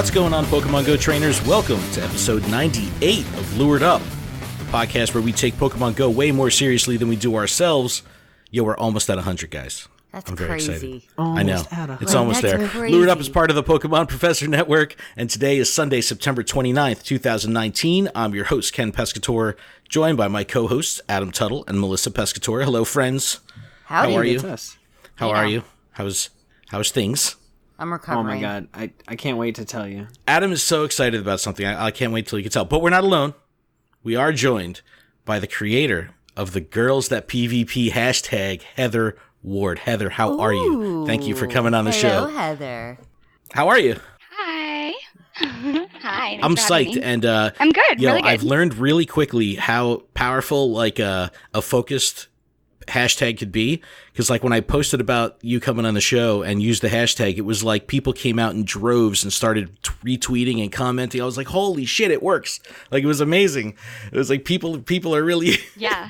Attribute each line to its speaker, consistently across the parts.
Speaker 1: What's going on, Pokemon Go trainers? Welcome to episode 98 of Lured Up, the podcast where we take Pokemon Go way more seriously than we do ourselves. Yo, we're almost at 100, guys.
Speaker 2: That's
Speaker 1: I'm very excited.
Speaker 2: Almost
Speaker 1: I know. It's almost there.
Speaker 2: Crazy.
Speaker 1: Lured Up is part of the Pokemon Professor Network, and today is Sunday, September 29th, 2019. I'm your host, Ken Pescatore, joined by my co-hosts, Adam Tuttle and Melissa Pescatore. Hello, friends.
Speaker 2: Howdy.
Speaker 1: How are you?
Speaker 3: It's us.
Speaker 1: How are you? How's things?
Speaker 2: I'm recovering.
Speaker 3: Oh my god, I can't wait to tell you.
Speaker 1: Adam is so excited about something. I can't wait till you can tell. But we're not alone. We are joined by the creator of the Girls That PvP hashtag, Heather Ward. Heather, how are you? Thank you for coming on the show.
Speaker 2: Hello, Heather.
Speaker 1: How are you?
Speaker 4: Hi. Hi.
Speaker 1: I'm psyched, and
Speaker 4: I'm good. Really good.
Speaker 1: I've learned really quickly how powerful like a focused hashtag could be, because like when I posted about you coming on the show and used the hashtag, it was like people came out in droves and started retweeting and commenting. I was like, holy shit, it works. Like, it was amazing. It was like people are really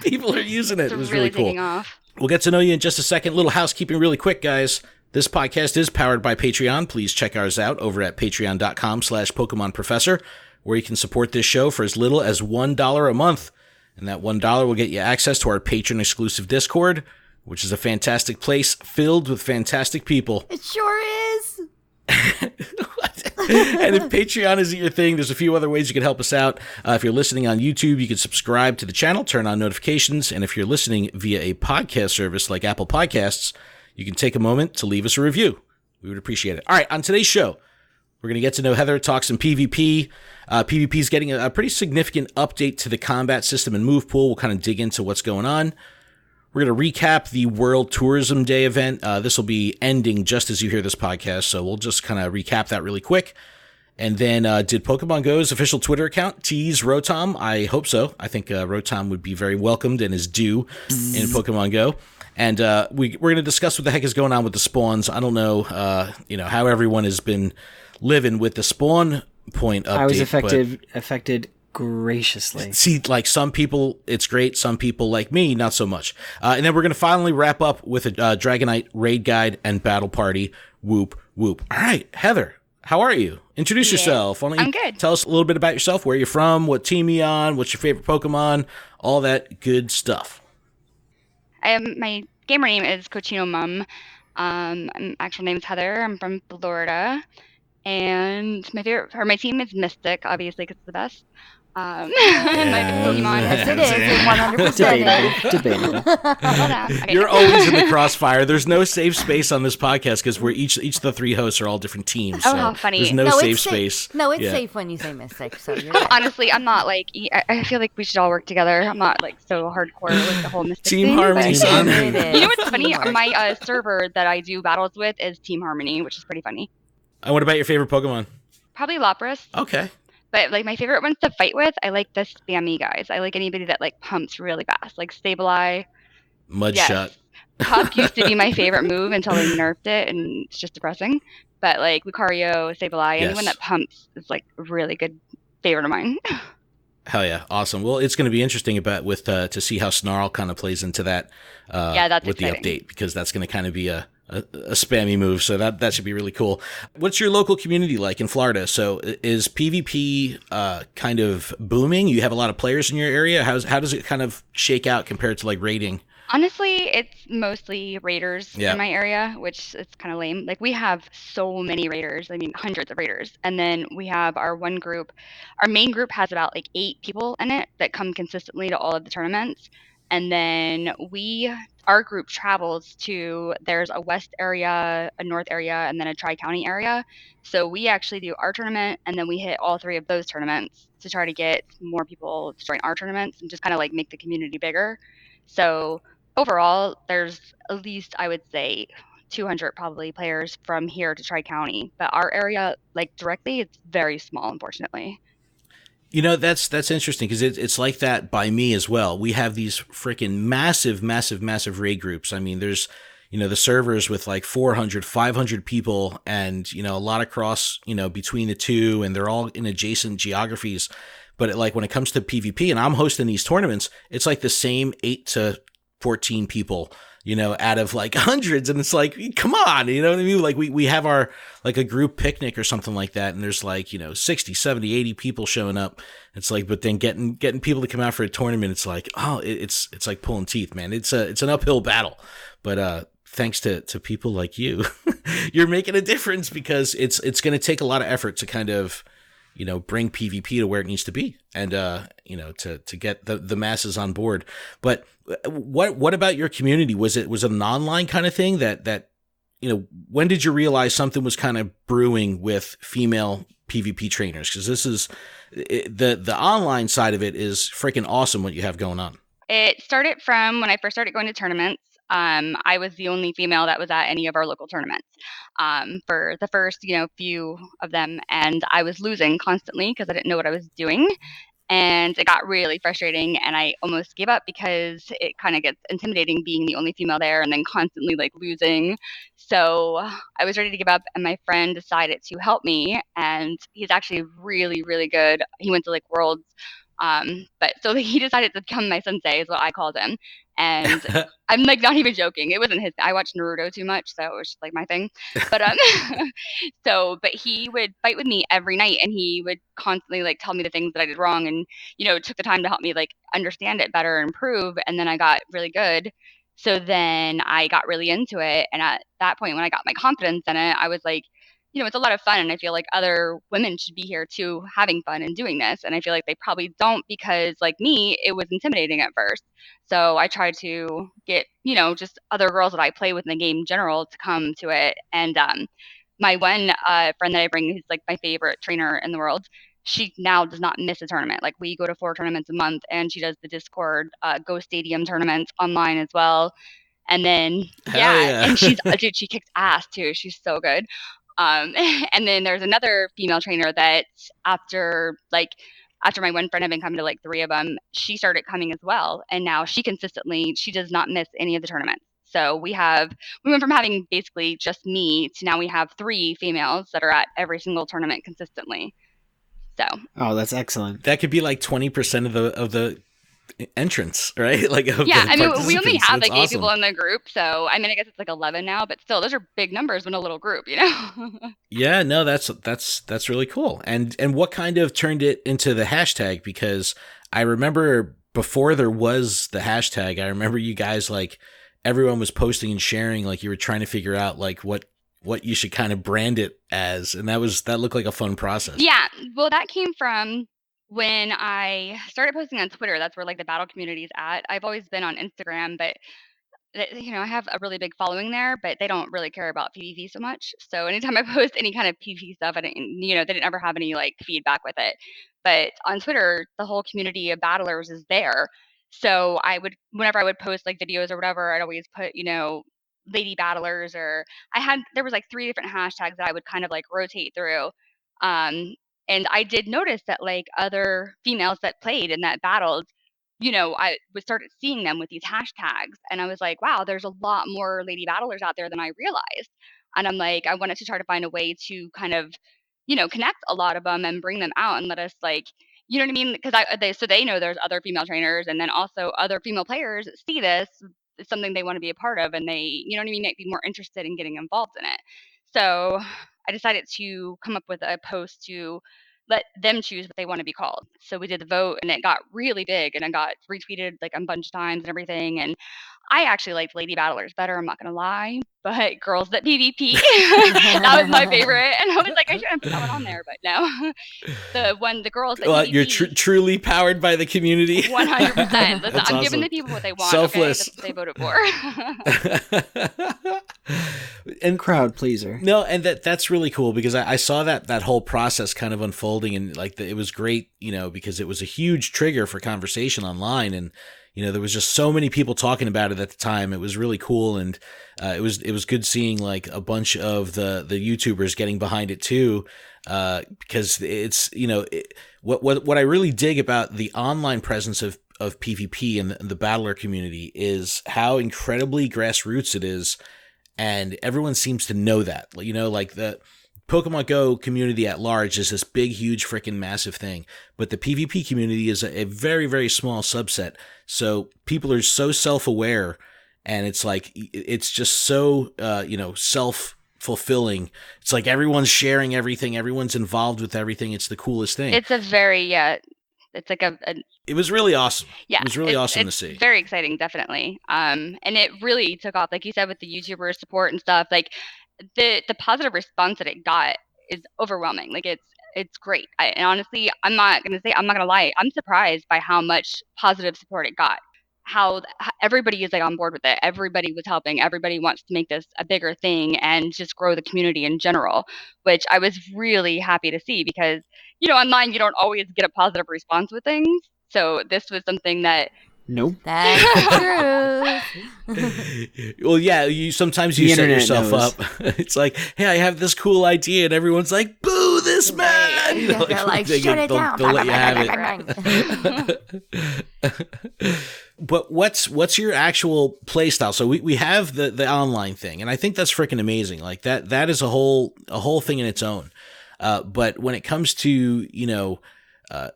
Speaker 1: people are using it.
Speaker 4: It's
Speaker 1: It was really cool.
Speaker 4: taking off.
Speaker 1: We'll get to know you in just a second. Little housekeeping really quick, guys. This podcast is powered by Patreon. Please check ours out over at patreon.com/Pokemon Professor, where you can support this show for as little as $1 a month. And that $1 will get you access to our patron-exclusive Discord, which is a fantastic place filled with fantastic people.
Speaker 2: It sure is.
Speaker 1: And if Patreon isn't your thing, there's a few other ways you can help us out. If you're listening on YouTube, you can subscribe to the channel, turn on notifications. And if you're listening via a podcast service like Apple Podcasts, you can take a moment to leave us a review. We would appreciate it. All right, on today's show, we're going to get to know Heather, talk some PvP. PvP is getting a pretty significant update to the combat system and move pool. We'll kind of dig into what's going on. We're going to recap the World Tourism Day event. This will be ending just as you hear this podcast, so we'll just kind of recap that really quick. And then did Pokemon Go's official Twitter account tease Rotom? I hope so. I think Rotom would be very welcomed and is due in Pokemon Go. And we're going to discuss what the heck is going on with the spawns. I don't know, how everyone has been living with the spawn point update.
Speaker 3: I was affected graciously.
Speaker 1: See, like some people, it's great. Some people, like me, not so much. And then we're going to finally wrap up with a Dragonite raid guide and battle party. Whoop, whoop. All right, Heather, how are you? Introduce yourself. Why don't you
Speaker 4: I'm good.
Speaker 1: Tell us a little bit about yourself, where you're from, what team you're on, what's your favorite Pokemon, all that good stuff.
Speaker 4: My gamer name is Cochino Mum. My actual name is Heather. I'm from Florida. And my team is Mystic, obviously, because it's the best. My Pokemon.
Speaker 2: Yes, it is. 100%.
Speaker 3: Debatable.
Speaker 1: You're always in the crossfire. There's no safe space on this podcast because we're each of the three hosts are all different teams.
Speaker 4: Oh,
Speaker 1: so
Speaker 4: how funny.
Speaker 1: There's no
Speaker 2: it's
Speaker 1: safe
Speaker 2: sa-
Speaker 1: space.
Speaker 2: No, it's
Speaker 1: Yeah.
Speaker 2: safe when you say Mystic, so you're good.
Speaker 4: Honestly, I'm not like, I feel like we should all work together. I'm not like so hardcore with the whole Mystic
Speaker 1: Team
Speaker 4: thing.
Speaker 1: harmony,
Speaker 4: but-
Speaker 1: son.
Speaker 2: It is.
Speaker 4: You know what's funny?
Speaker 2: Teamwork.
Speaker 4: My server that I do battles with is Team Harmony, which is pretty funny.
Speaker 1: And what about your favorite Pokemon?
Speaker 4: Probably Lapras.
Speaker 1: Okay.
Speaker 4: But like my favorite ones to fight with, I like the spammy guys. I like anybody that like pumps really fast, like Sableye.
Speaker 1: Mudshot.
Speaker 4: Pup used to be my favorite move until they nerfed it, and it's just depressing. But like Lucario, Sableye, anyone
Speaker 1: Yes.
Speaker 4: that pumps is like a really good favorite of mine.
Speaker 1: Hell yeah. Awesome. Well, it's going to be interesting to see how Snarl kind of plays into that
Speaker 4: That's
Speaker 1: with
Speaker 4: exciting.
Speaker 1: the update, because that's going to kind of be a spammy move. So that should be really cool. What's your local community like in Florida? So is PvP kind of booming? You have a lot of players in your area. How does it kind of shake out compared to like raiding?
Speaker 4: Honestly, it's mostly raiders
Speaker 1: Yeah.
Speaker 4: in my area, which is kind of lame. Like we have so many raiders. I mean, hundreds of raiders. And then we have our one group. Our main group has about like 8 people in it that come consistently to all of the tournaments. And then our group travels to, there's a west area, a north area, and then a tri-county area. So we actually do our tournament, and then we hit all 3 of those tournaments to try to get more people to join our tournaments and just kind of like make the community bigger. So overall, there's at least, I would say, 200 probably players from here to tri-county. But our area, like directly, it's very small, unfortunately.
Speaker 1: You know, that's interesting, because it's like that by me as well. We have these freaking massive raid groups. I mean, there's, the servers with like 400, 500 people, and, a lot of cross, between the two, and they're all in adjacent geographies. But like when it comes to PvP, and I'm hosting these tournaments, it's like the same 8 to 14 people out of like hundreds. And it's like, come on, you know what I mean? Like we have our, like a group picnic or something like that. And there's like, 60, 70, 80 people showing up. It's like, but then getting people to come out for a tournament, it's like, oh, it's like pulling teeth, man. It's an uphill battle, but, thanks to people like you, you're making a difference, because it's going to take a lot of effort to kind of, bring PvP to where it needs to be, and to get the masses on board. But what about your community? Was it an online kind of thing that when did you realize something was kind of brewing with female PvP trainers? Because this is the online side of it is freaking awesome what you have going on.
Speaker 4: It started from when I first started going to tournaments. I was the only female that was at any of our local tournaments for the first, few of them. And I was losing constantly because I didn't know what I was doing. And it got really frustrating, and I almost gave up because it kind of gets intimidating being the only female there and then constantly like losing. So I was ready to give up, and my friend decided to help me, and he's actually really, really good. He went to like Worlds. But so he decided to become my sensei, is what I called him. And I'm like not even joking. It wasn't his. I watched Naruto too much, so it was just like my thing. But but he would fight with me every night, and he would constantly like tell me the things that I did wrong, and took the time to help me like understand it better and improve. And then I got really good. So then I got really into it, and at that point, when I got my confidence in it, I was like, it's a lot of fun, and I feel like other women should be here too, having fun and doing this. And I feel like they probably don't, because like me, it was intimidating at first. So I tried to get, just other girls that I play with in the game in general to come to it. And my one friend that I bring, who's like my favorite trainer in the world, she now does not miss a tournament. Like we go to 4 tournaments a month, and she does the Discord Go Stadium tournaments online as well. And then, yeah. And dude, she kicks ass too. She's so good. And then there's another female trainer that after my one friend had been coming to like 3 of them, she started coming as well. And now she does not miss any of the tournaments. So we went from having basically just me to now we have 3 females that are at every single tournament consistently. So.
Speaker 3: Oh, that's excellent.
Speaker 1: That could be like 20% of the entrance, right? Like,
Speaker 4: yeah, I mean, we only have like 8
Speaker 1: awesome.
Speaker 4: people in the group, so I mean, I guess it's like 11 now, but still, those are big numbers in a little group,
Speaker 1: Yeah, no, that's really cool. And what kind of turned it into the hashtag? Because I remember before there was the hashtag, I remember you guys, like, everyone was posting and sharing, like you were trying to figure out like what you should kind of brand it as, and that looked like a fun process.
Speaker 4: Yeah, well, that came from when I started posting on Twitter. That's where like the battle community is at. I've always been on Instagram, but I have a really big following there, but they don't really care about PvP so much. So anytime I post any kind of PvP stuff, they didn't ever have any like feedback with it. But on Twitter, the whole community of battlers is there. So whenever I would post like videos or whatever, I'd always put, lady battlers, or there was like 3 different hashtags that I would kind of like rotate through. And I did notice that like other females that played and that battled, I started seeing them with these hashtags, and I was like, wow, there's a lot more lady battlers out there than I realized. And I'm like, I wanted to try to find a way to kind of, connect a lot of them and bring them out and let us like, you know what I mean? Because so they know there's other female trainers, and then also other female players see this. It's something they want to be a part of, and they, you know what I mean, might be more interested in getting involved in it. So I decided to come up with a post to let them choose what they want to be called. So we did the vote, and it got really big, and it got retweeted like a bunch of times and everything. And I actually liked Lady Battlers better, I'm not going to lie, but Girls That PvP, that was my favorite. And I was like, I should have put that one on there, but no. The Girls That PvP.
Speaker 1: You're truly powered by the community.
Speaker 4: 100%. Listen, I'm
Speaker 1: awesome.
Speaker 4: giving the people what they want.
Speaker 1: Selfless.
Speaker 4: Okay? That's what they voted for.
Speaker 3: And crowd pleaser.
Speaker 1: No, and that's really cool, because I saw that whole process kind of unfolding, and like it was great, because it was a huge trigger for conversation online, and there was just so many people talking about it at the time. It was really cool, and it was good seeing like a bunch of the YouTubers getting behind it too, because it's what I really dig about the online presence of PvP and the battler community is how incredibly grassroots it is. And everyone seems to know that, like the Pokemon Go community at large is this big, huge, freaking massive thing. But the PvP community is a very, very small subset. So people are so self-aware and it's like it's just so self-fulfilling. It's like everyone's sharing everything, everyone's involved with everything. It's the coolest thing.
Speaker 4: It's a very it's like
Speaker 1: It was really awesome.
Speaker 4: Yeah,
Speaker 1: it was really awesome to
Speaker 4: it's
Speaker 1: see.
Speaker 4: very exciting, definitely. And it really took off, like you said, with the YouTuber support and stuff. Like the positive response that it got is overwhelming. Like it's great. And honestly, I'm not gonna lie. I'm surprised by how much positive support it got. How everybody is like on board with it. Everybody was helping. Everybody wants to make this a bigger thing and just grow the community in general, which I was really happy to see because online you don't always get a positive response with things. So this was something that.
Speaker 3: Nope.
Speaker 2: That's the truth.
Speaker 1: Well, yeah, you sometimes you set yourself up. It's like, hey, I have this cool idea, and everyone's like, boo this man.
Speaker 2: Yeah, they're like, shut it down.
Speaker 1: They'll let you have it. But what's your actual play style? So we have the online thing, and I think that's freaking amazing. Like that is a whole thing in its own. But when it comes to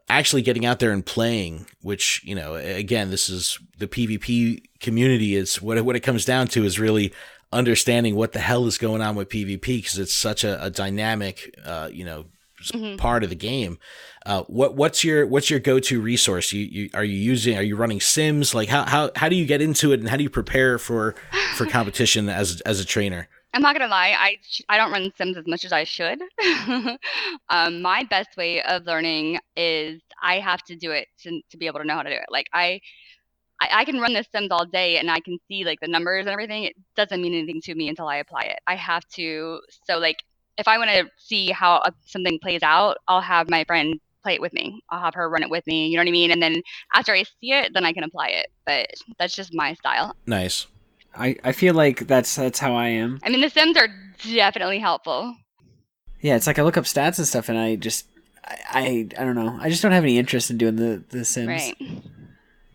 Speaker 1: actually getting out there and playing, which, again, this is the PvP community, is what it comes down to, is really understanding what the hell is going on with PvP, because it's such a dynamic, part of the game. What's your go-to resource? Are you running sims? Like how do you get into it, and how do you prepare for competition as a trainer?
Speaker 4: I'm not gonna lie, I don't run Sims as much as I should. My best way of learning is I have to do it to be able to know how to do it. Like I can run the Sims all day and I can see like the numbers and everything. It doesn't mean anything to me until I apply it. I have to. So like if I want to see how something plays out, I'll have my friend play it with me. I'll have her run it with me. You know what I mean? And then after I see it, then I can apply it. But that's just my style.
Speaker 1: Nice.
Speaker 3: I feel like that's how I am.
Speaker 4: I mean, the Sims are definitely helpful.
Speaker 3: Yeah, it's like I look up stats and stuff, and I don't know. I just don't have any interest in doing the Sims.
Speaker 4: Right.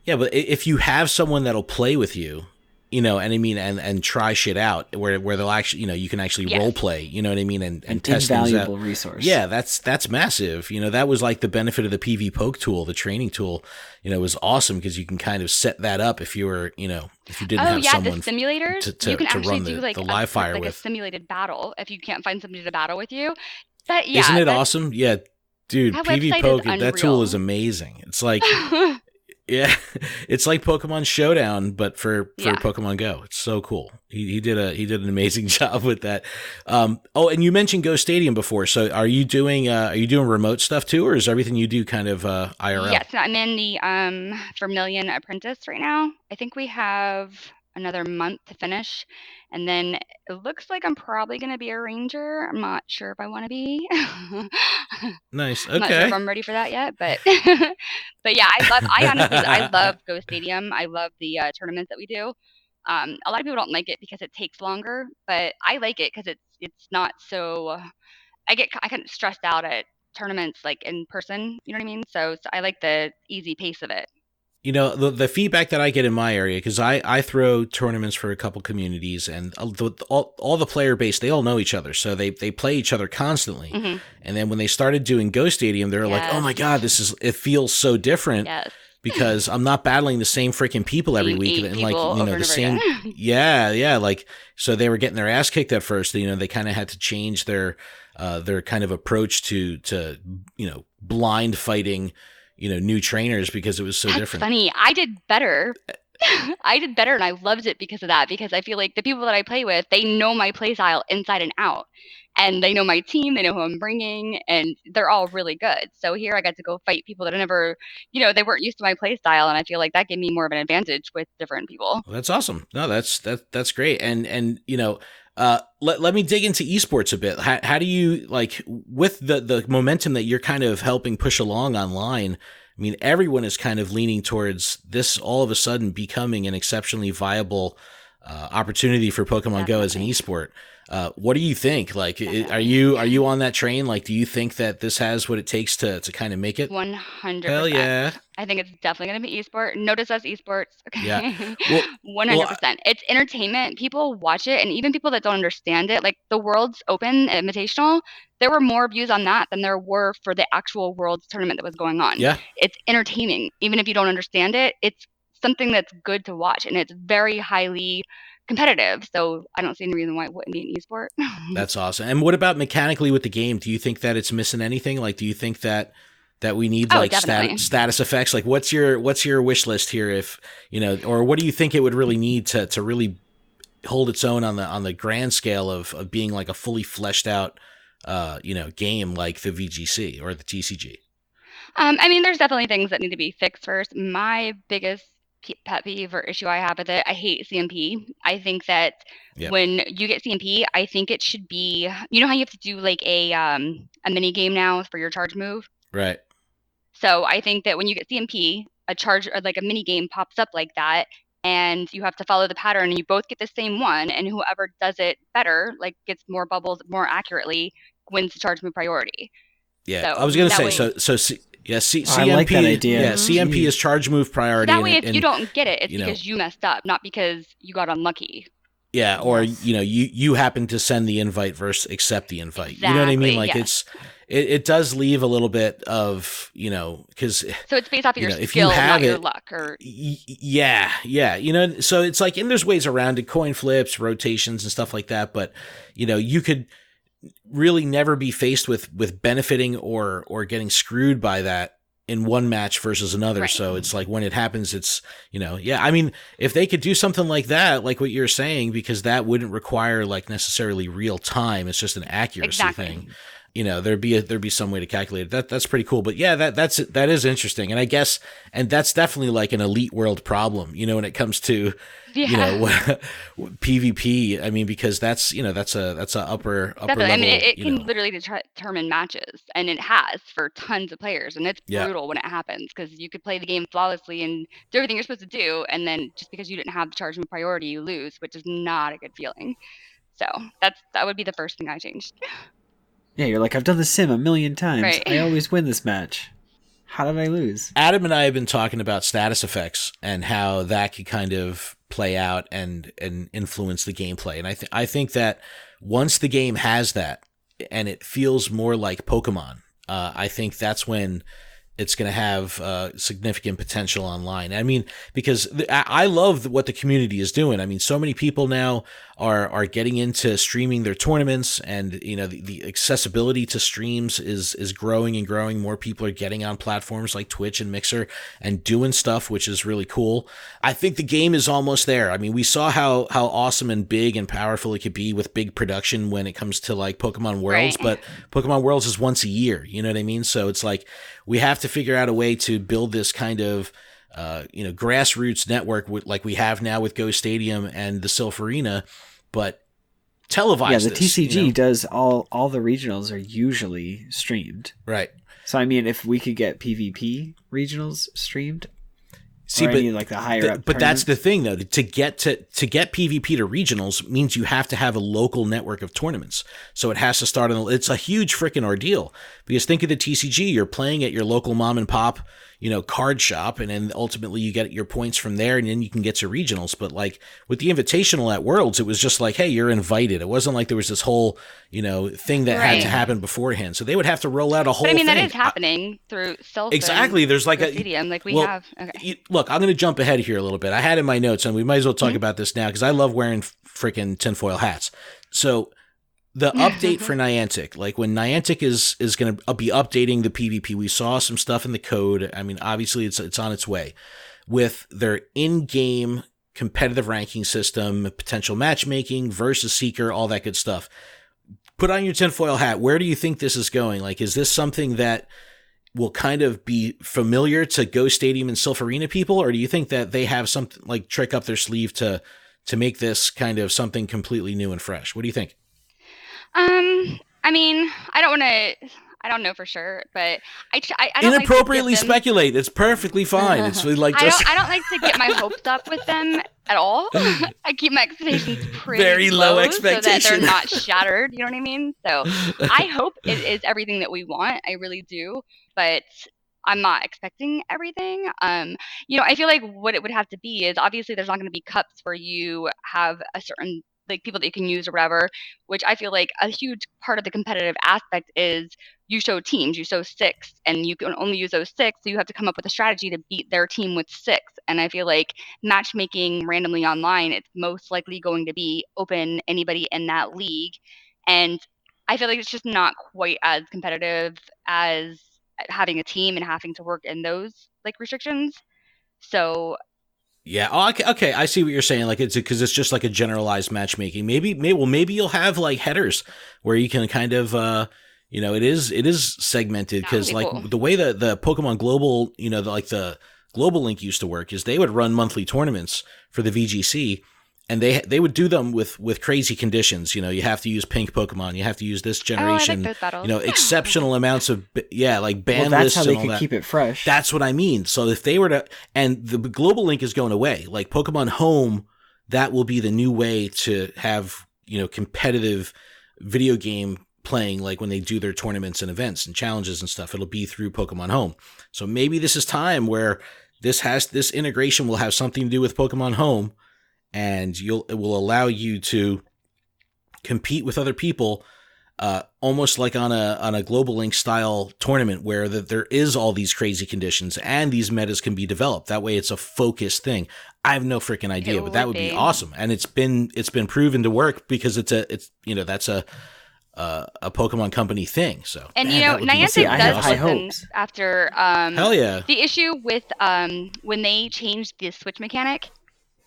Speaker 1: Yeah, but if you have someone that'll play with you, and I mean, and try shit out where they'll actually, you can actually role play, you know what I mean, and test things out.
Speaker 3: Invaluable resource.
Speaker 1: Yeah, that's massive. That was like the benefit of the PV Poke tool, the training tool. Was awesome because you can kind of set that up if you were, if you didn't have someone
Speaker 4: the simulators, you can
Speaker 1: to
Speaker 4: actually
Speaker 1: run
Speaker 4: do like
Speaker 1: the live fire
Speaker 4: like
Speaker 1: with
Speaker 4: a simulated battle if you can't find somebody to battle with you.
Speaker 1: Isn't it awesome? Yeah, dude, PV Poke, that tool is amazing. It's like. Yeah, it's like Pokemon Showdown, but for Pokemon Go. It's so cool. He did an amazing job with that. And you mentioned Go Stadium before. So are you doing remote stuff too, or is everything you do kind of IRL?
Speaker 4: Yes, I'm in the Vermilion Apprentice right now. I think we have another month to finish, and then it looks like I'm probably going to be a ranger. I'm not sure if I want to be.
Speaker 1: Nice. Okay.
Speaker 4: I'm not sure if I'm ready for that yet, but but yeah, I love Go Stadium. I love the tournaments that we do. A lot of people don't like it because it takes longer, but I like it because it's not so. I get kind of stressed out at tournaments like in person. You know what I mean? So I like the easy pace of it.
Speaker 1: The feedback that I get in my area, because I throw tournaments for a couple communities, and all the player base, they all know each other, so they play each other constantly. Mm-hmm. And then when they started doing Go Stadium, they were like, "Oh my god, it feels so different." Yes. Because I'm not battling the same freaking people every week, and like the same. Yeah, like so they were getting their ass kicked at first. They kind of had to change their kind of approach to blind fighting. New trainers because it was so different.
Speaker 4: Funny. I did better. And I loved it because of that, because I feel like the people that I play with, they know my play style inside and out, and they know my team, they know who I'm bringing, and they're all really good. So here I got to go fight people that I never, they weren't used to my play style, and I feel like that gave me more of an advantage with different people.
Speaker 1: Well, that's awesome. No, that's great. And let me dig into esports a bit. How do you, like, with the momentum that you're kind of helping push along online? I mean, everyone is kind of leaning towards this all of a sudden becoming an exceptionally viable opportunity for Pokemon Go as an esport. What do you think? Like, are you on that train? Like, do you think that this has what it takes to kind of make it?
Speaker 4: 100%.
Speaker 1: Hell yeah.
Speaker 4: I think it's definitely going to be esport. Notice us esports. Okay.
Speaker 1: Yeah.
Speaker 4: 100%. It's entertainment. People watch it, and even people that don't understand it, like the Worlds Open Invitational, there were more views on that than there were for the actual Worlds tournament that was going on.
Speaker 1: Yeah.
Speaker 4: It's entertaining. Even if you don't understand it, it's something that's good to watch, and it's very highly competitive. So I don't see any reason why it wouldn't be an esport.
Speaker 1: That's awesome. And what about mechanically with the game? Do you think that it's missing anything? Like, do you think that we need like status effects? Like, what's your wish list here? If or what do you think it would really need to really hold its own on the grand scale of being like a fully fleshed out game like the VGC or the TCG?
Speaker 4: I mean, there's definitely things that need to be fixed first. My biggest pet peeve or issue I have with it, I hate CMP. I think that when you get CMP, I think it should be, how you have to do like a mini game now for your charge move?
Speaker 1: Right.
Speaker 4: So I think that when you get CMP, a charge or like a mini game pops up like that, and you have to follow the pattern, and you both get the same one, and whoever does it better, like gets more bubbles more accurately, wins the charge move priority.
Speaker 1: Yeah, so I was gonna say CMP.
Speaker 3: I like that idea.
Speaker 1: Yeah, CMP is charge move priority.
Speaker 4: So that way, if you don't get it, it's because you messed up, not because you got unlucky.
Speaker 1: Yeah, or you happen to send the invite versus accept the invite. Exactly, you know what I mean? Like it does leave a little bit of because
Speaker 4: so it's based off of your skill, not your luck, or
Speaker 1: yeah. So it's like, and there's ways around it, coin flips, rotations, and stuff like that. But you could really never be faced with benefiting or getting screwed by that in one match versus another. Right. So it's like when it happens, it's, I mean, if they could do something like that, like what you're saying, because that wouldn't require like necessarily real time. It's just an accuracy thing. There'd be some way to calculate it. That's pretty cool. But yeah, that is interesting. And I guess, and that's definitely like an elite world problem, when it comes to, PvP. I mean, because that's a upper level. I mean,
Speaker 4: it can literally determine matches, and it has for tons of players, and it's brutal when it happens, because you could play the game flawlessly and do everything you're supposed to do, and then just because you didn't have the charge and priority, you lose, which is not a good feeling. So that would be the first thing I changed.
Speaker 3: Yeah, you're like, I've done the sim 1,000,000 times. Right. I always win this match. How did I lose?
Speaker 1: Adam and I have been talking about status effects and how that could kind of play out and influence the gameplay. And I think that once the game has that and it feels more like Pokemon, I think that's when it's going to have significant potential online. I mean, because I love what the community is doing. I mean, so many people now are getting into streaming their tournaments, and the accessibility to streams is growing and growing. More people are getting on platforms like Twitch and Mixer and doing stuff, which is really cool. I think the game is almost there. I mean, we saw how awesome and big and powerful it could be with big production when it comes to like Pokemon Worlds, but Pokemon Worlds is once a year. You know what I mean? So it's like we have to figure out a way to build this kind of grassroots network like we have now with Go Stadium and the Silph Arena, but televise.
Speaker 3: Yeah, the TCG does all the regionals are usually streamed.
Speaker 1: Right.
Speaker 3: So I mean, if we could get PvP regionals streamed, like the higher up.
Speaker 1: But that's the thing, though. To get PvP to regionals means you have to have a local network of tournaments. So it has to start it's a huge freaking ordeal, because think of the TCG. You're playing at your local mom and pop, card shop, and then ultimately you get your points from there, and then you can get to regionals. But like with the Invitational at Worlds, it was just like, hey, you're invited. It wasn't like there was this whole, thing that had to happen beforehand. So they would have to roll out a whole thing.
Speaker 4: That is happening through Silph.
Speaker 1: Exactly. There's like a
Speaker 4: stadium, like we have. Okay.
Speaker 1: Look, I'm going to jump ahead here a little bit. I had in my notes, and we might as well talk about this now, because I love wearing freaking tinfoil hats. So the update for Niantic, like when Niantic is going to be updating the PvP, we saw some stuff in the code. I mean, obviously it's on its way with their in-game competitive ranking system, potential matchmaking versus Seeker, all that good stuff. Put on your tinfoil hat. Where do you think this is going? Like, is this something that will kind of be familiar to Go Stadium and Silph Arena people, or do you think that they have something like trick up their sleeve to make this kind of something completely new and fresh? What do you think?
Speaker 4: I mean, I don't know for sure, but I don't
Speaker 1: inappropriately speculate. It's perfectly fine. It's like
Speaker 4: I don't like to get my hopes up with them at all. I keep my expectations pretty
Speaker 1: very low expectations
Speaker 4: so that they're not shattered. You know what I mean? So I hope it is everything that we want. I really do, but I'm not expecting everything. I feel like what it would have to be is, obviously there's not going to be cups where you have a certain like people that you can use or whatever, which I feel like a huge part of the competitive aspect is you show teams, you show 6, and you can only use those 6, so you have to come up with a strategy to beat their team with 6. And I feel like matchmaking randomly online, it's most likely going to be open anybody in that league. And I feel like it's just not quite as competitive as having a team and having to work in those like restrictions. So
Speaker 1: yeah. Oh, okay. I see what you're saying. Like it's because it's just like a generalized matchmaking. Maybe you'll have like headers where you can kind of, it is segmented because like
Speaker 4: cool.
Speaker 1: the way that the Pokemon Global, the Global Link used to work is they would run monthly tournaments for the VGC. And they would do them with crazy conditions. You have to use pink Pokemon. You have to use this generation.
Speaker 4: I like those battles.
Speaker 1: Exceptional amounts of like ban
Speaker 3: that's
Speaker 1: lists
Speaker 3: how
Speaker 1: and
Speaker 3: they
Speaker 1: all
Speaker 3: could
Speaker 1: that.
Speaker 3: keep it fresh.
Speaker 1: That's what I mean. So if they were to, and the Global Link is going away, like Pokemon Home, that will be the new way to have competitive video game playing. Like when they do their tournaments and events and challenges and stuff, it'll be through Pokemon Home. So maybe this is time where this integration will have something to do with Pokemon Home. And it will allow you to compete with other people, almost like on a Global Link style tournament where there is all these crazy conditions and these metas can be developed. That way, it's a focused thing. I have no freaking idea, but that would be awesome. And it's been proven to work because that's a Pokemon Company thing. So
Speaker 4: and Niantic does listen after
Speaker 1: hell yeah,
Speaker 4: the issue with when they changed the switch mechanic.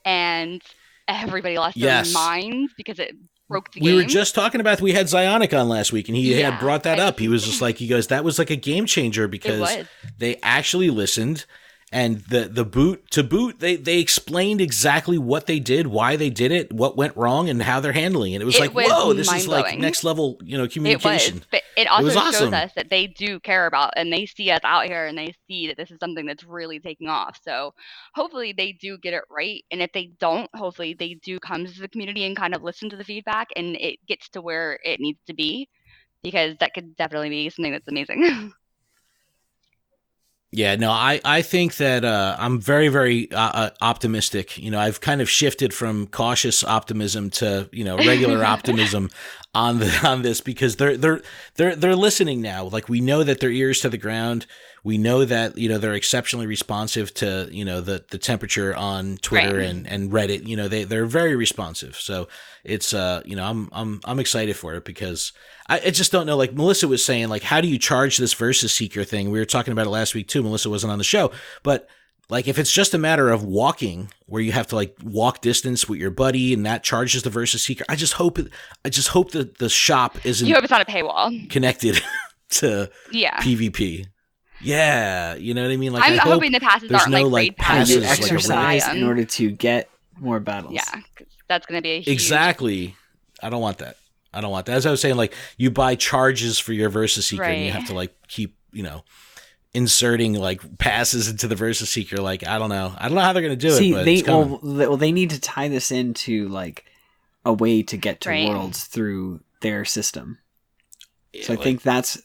Speaker 4: And everybody lost their minds because it broke the game.
Speaker 1: We were just talking about, we had Zionic on last week, and he had brought that up. He was just like, he goes, that was like a game changer because they actually listened. And the boot, they explained exactly what they did, why they did it, what went wrong, and how they're handling it. It was like, whoa, this is like next level, communication.
Speaker 4: It was, but it also
Speaker 1: awesome.
Speaker 4: shows us that they do care about, and they see us out here, and they see that this is something that's really taking off. So hopefully they do get it right, and if they don't, hopefully they do come to the community and kind of listen to the feedback, and it gets to where it needs to be, because that could definitely be something that's amazing.
Speaker 1: Yeah, no, I think that I'm very, very optimistic. I've kind of shifted from cautious optimism to regular optimism on this because they're listening now. Like we know that their ears to the ground. We know that they're exceptionally responsive to the temperature on Twitter and Reddit. They're very responsive. So it's I'm excited for it because I just don't know. Like Melissa was saying, like how do you charge this Versus Seeker thing? We were talking about it last week too. Melissa wasn't on the show, but like if it's just a matter of walking, where you have to like walk distance with your buddy, and that charges the Versus Seeker. I just hope that the shop isn't.
Speaker 4: You hope it's not a paywall
Speaker 1: connected to PvP. Yeah, you know what I mean. Like
Speaker 4: I'm hoping the passes aren't like raid passes.
Speaker 3: You exercise in order to get more battles.
Speaker 4: Yeah, that's going to be a huge...
Speaker 1: Exactly. I don't want that. As I was saying, like you buy charges for your Versus Seeker, and you have to like keep inserting like passes into the Versus Seeker. Like I don't know how they're going to do it. But
Speaker 3: they need to tie this into like a way to get to Worlds through their system. Yeah, so I think that's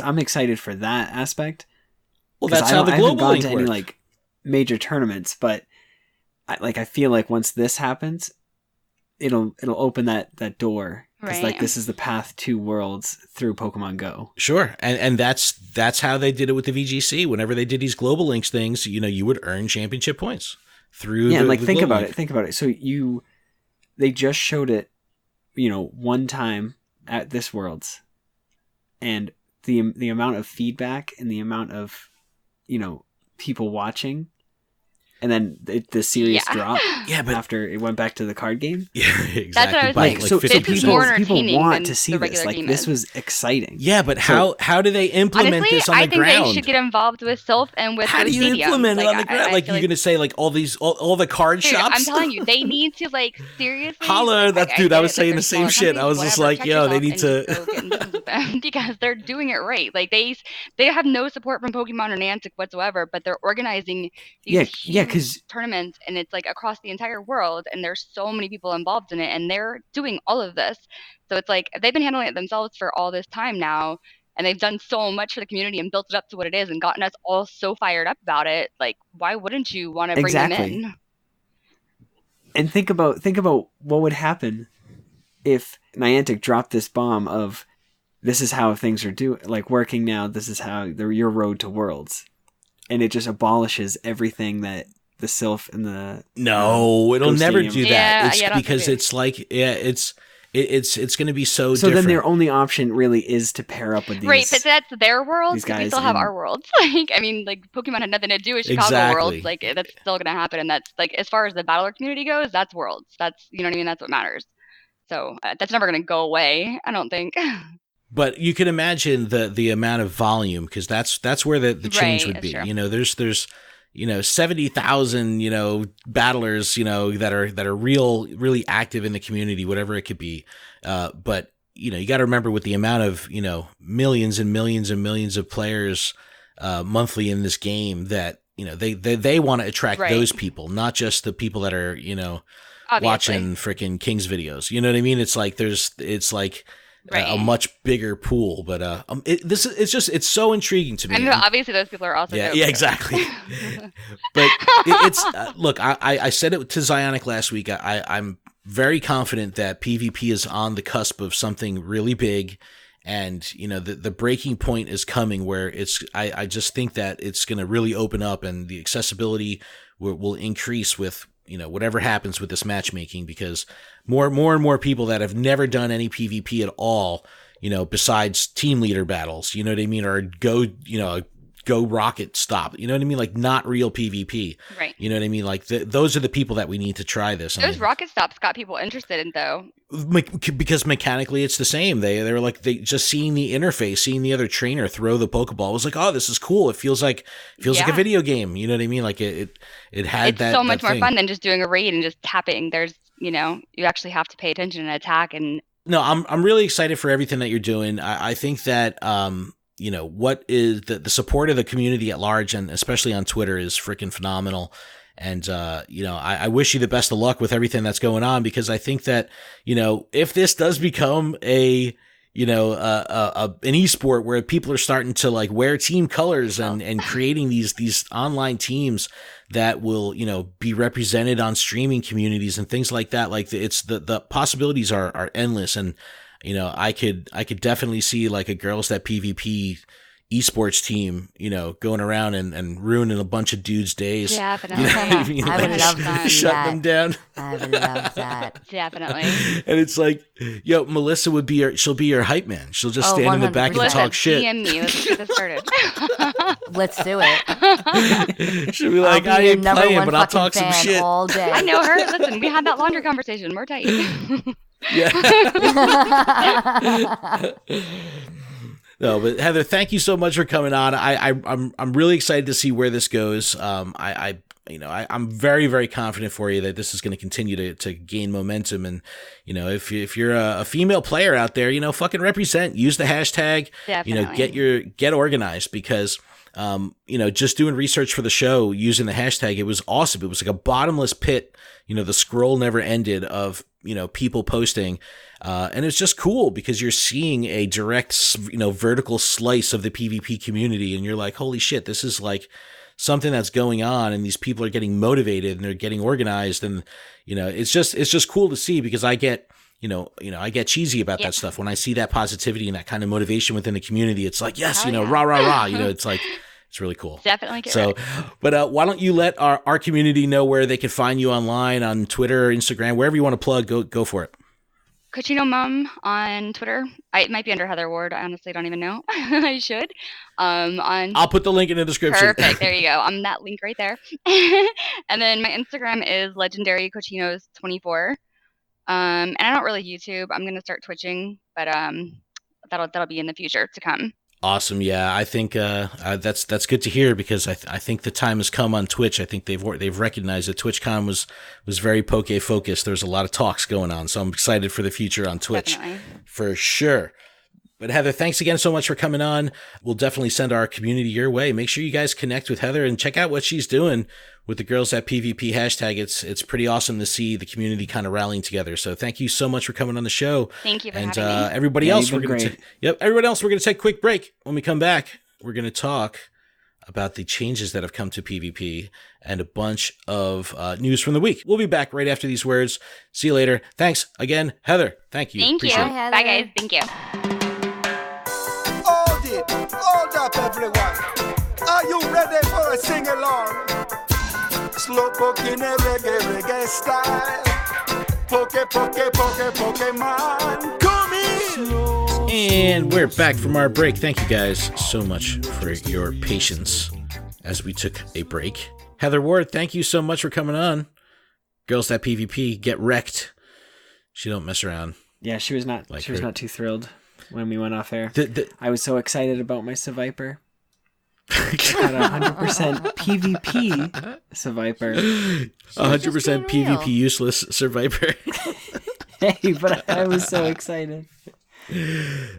Speaker 3: I'm excited for that aspect.
Speaker 1: Well, that's how the Global Link
Speaker 3: works. I haven't gone to any like major tournaments, but I feel like once this happens, it'll open that door because like this is the path to Worlds through Pokemon Go.
Speaker 1: Sure, and that's how they did it with the VGC. Whenever they did these Global Links things, you would earn championship points through.
Speaker 3: Yeah, and think about it. So they just showed it, one time at this Worlds. And the amount of feedback and the amount of, people watching, and then the series dropped. Yeah, but after it went back to the card game.
Speaker 1: Yeah, exactly.
Speaker 4: That's what I was
Speaker 1: like
Speaker 3: so people want to see this. Like this was exciting.
Speaker 1: Yeah, but how do they implement this on the ground?
Speaker 4: I think they should get involved with Sylph and with.
Speaker 1: How do you implement it on the ground? Like you're gonna say like all the card shops?
Speaker 4: I'm telling you, they need to like seriously.
Speaker 1: Holla, that dude! I was saying the same shit. I was just like, yo, they need to.
Speaker 4: Because they're doing it right. Like they have no support from Pokemon or Niantic whatsoever, but they're organizing these huge tournaments, and it's like across the entire world, and there's so many people involved in it, and they're doing all of this. So it's like they've been handling it themselves for all this time now, and they've done so much for the community and built it up to what it is and gotten us all so fired up about it. Like, why wouldn't you want to bring them in?
Speaker 3: And think about what would happen if Niantic dropped this bomb of this is how things are working now. This is how your road to worlds, and it just abolishes everything that the Sylph and the
Speaker 1: no, it'll never do that.
Speaker 4: Yeah,
Speaker 1: It's because it's like it's going to be so.
Speaker 3: So
Speaker 1: different.
Speaker 3: then their only option really is to pair up with these.
Speaker 4: Right, but that's their worlds.
Speaker 3: guys
Speaker 4: We still have
Speaker 3: in-
Speaker 4: our worlds. Like, I mean, like Pokemon had nothing to do with Chicago
Speaker 1: Exactly.
Speaker 4: worlds. Like, that's still gonna happen, and that's like as far as the battler community goes, that's worlds. That's you know what I mean. That's what matters. So that's never gonna go away. I don't think.
Speaker 1: But you can imagine the amount of volume, because that's where the change
Speaker 4: Right,
Speaker 1: would
Speaker 4: that's
Speaker 1: be.
Speaker 4: true.
Speaker 1: You know, there's 70,000 battlers that are really active in the community, whatever it could be. But you got to remember, with the amount of millions and millions and millions of players monthly in this game, that they want to attract
Speaker 4: Right.
Speaker 1: those people, not just the people that are
Speaker 4: Obviously.
Speaker 1: watching freaking King's videos. You know what I mean? It's like a
Speaker 4: Right.
Speaker 1: much bigger pool, but it's so intriguing to me.
Speaker 4: I mean, obviously those people are also.
Speaker 1: Yeah,
Speaker 4: dope,
Speaker 1: yeah,
Speaker 4: so-
Speaker 1: exactly. But it's look, I said it to Zionic last week. I'm very confident that PvP is on the cusp of something really big, and the breaking point is coming where I just think that it's going to really open up, and the accessibility will increase with whatever happens with this matchmaking, because more and more people that have never done any PvP at all, besides team leader battles, you know what I mean, or go rocket stop, you know what I mean, like not real PvP,
Speaker 4: Right.
Speaker 1: you know what I mean, like those are the people that we need to try this. I
Speaker 4: Those
Speaker 1: mean,
Speaker 4: rocket stops got people interested in though.
Speaker 1: because mechanically it's the same. They were like, they just seeing the interface, seeing the other trainer throw the Pokeball was like, oh, this is cool. It feels like a
Speaker 4: Yeah.
Speaker 1: video game. You know what I mean? Like it had
Speaker 4: It's
Speaker 1: that.
Speaker 4: so much
Speaker 1: that
Speaker 4: more
Speaker 1: thing.
Speaker 4: fun than just doing a raid and just tapping. There's you actually have to pay attention and attack and.
Speaker 1: No, I'm really excited for everything that you're doing. I think that what is the support of the community at large, and especially on Twitter, is freaking phenomenal. And I wish you the best of luck with everything that's going on, because I think that if this does become an esport where people are starting to like wear team colors and creating these online teams that will be represented on streaming communities and things like that, like it's the possibilities are endless. And I could definitely see like a girls that PvP esports team, going around and ruining a bunch of dudes' days.
Speaker 4: Definitely.
Speaker 2: I would
Speaker 1: Like,
Speaker 2: love that.
Speaker 1: shutting them down.
Speaker 2: I would love that.
Speaker 4: Definitely.
Speaker 1: And it's like, Melissa she'll be your hype man. She'll just
Speaker 2: Oh,
Speaker 1: stand in the back and
Speaker 2: 100%.
Speaker 1: talk shit.
Speaker 4: DM me. Let's get this started.
Speaker 2: Let's do it.
Speaker 1: She'll be like,
Speaker 2: I'll
Speaker 1: I
Speaker 2: be your
Speaker 1: ain't
Speaker 2: number
Speaker 1: playing,
Speaker 2: one
Speaker 1: but I'll
Speaker 2: fucking
Speaker 1: talk some
Speaker 2: fan
Speaker 1: shit.
Speaker 2: all day.
Speaker 4: I know her. Listen, we had that laundry conversation. We're tight.
Speaker 1: Yeah. No, but Heather, thank you so much for coming on. I'm really excited to see where this goes. I'm very, very confident for you that this is going to continue to gain momentum. And if you're a female player out there, fucking represent. Use the hashtag.
Speaker 4: Definitely.
Speaker 1: Get organized, because just doing research for the show using the hashtag, it was awesome. It was like a bottomless pit. The scroll never ended of people posting. And it's just cool because you're seeing a direct, vertical slice of the PvP community, and you're like, holy shit, this is like something that's going on, and these people are getting motivated and they're getting organized, and it's just cool to see, because I get I get cheesy about that stuff when I see that positivity and that kind of motivation within the community. It's like, yes,
Speaker 4: Hell yeah.
Speaker 1: rah rah rah, it's like. It's really cool.
Speaker 4: Definitely get
Speaker 1: So,
Speaker 4: ready.
Speaker 1: but why don't you let our community know where they can find you online, on Twitter, Instagram, wherever you want to plug, go for it.
Speaker 4: Cochino Mom on Twitter. It might be under Heather Ward. I honestly don't even know. I should.
Speaker 1: I'll put the link in the description.
Speaker 4: Perfect. There you go. I'm that link right there. And then my Instagram is Legendary Cochinos 24. And I don't really YouTube. I'm gonna start twitching, but that'll be in the future to come.
Speaker 1: Awesome. Yeah, I think that's good to hear, because I think the time has come on Twitch. I think they've recognized that TwitchCon was very poke focused. There's a lot of talks going on, so I'm excited for the future on Twitch.
Speaker 4: Definitely.
Speaker 1: For sure. But Heather, thanks again so much for coming on. We'll definitely send our community your way. Make sure you guys connect with Heather and check out what she's doing with the Girls at PvP hashtag. It's pretty awesome to see the community kind of rallying together. So thank you so much for coming on the show.
Speaker 4: Thank you for
Speaker 1: And
Speaker 4: having me.
Speaker 1: everybody
Speaker 3: Yeah,
Speaker 1: else,
Speaker 3: you've
Speaker 1: we're
Speaker 3: been
Speaker 1: going to everybody else, we're going to take a quick break. When we come back, we're going to talk about the changes that have come to PvP and a bunch of news from the week. We'll be back right after these words. See you later. Thanks again, Heather. Thank you.
Speaker 4: Thank you.
Speaker 1: Appreciate it.
Speaker 2: Bye, Heather.
Speaker 4: Bye, guys. Thank you.
Speaker 5: ready for a sing-along? Slow poke in a reggae style. Poke, Pokemon. Come in.
Speaker 1: And we're back from our break. Thank you guys so much for your patience as we took a break. Heather Ward, thank you so much for coming on. Girls That PvP, get wrecked. She don't mess around.
Speaker 3: Yeah, she was not.
Speaker 1: Like
Speaker 3: she was
Speaker 1: her.
Speaker 3: not too thrilled when we went off air. I was so excited about my Civiper. Got 100% PvP Civiper.
Speaker 1: 100% PvP useless Survivor.
Speaker 3: Hey, but I was so excited.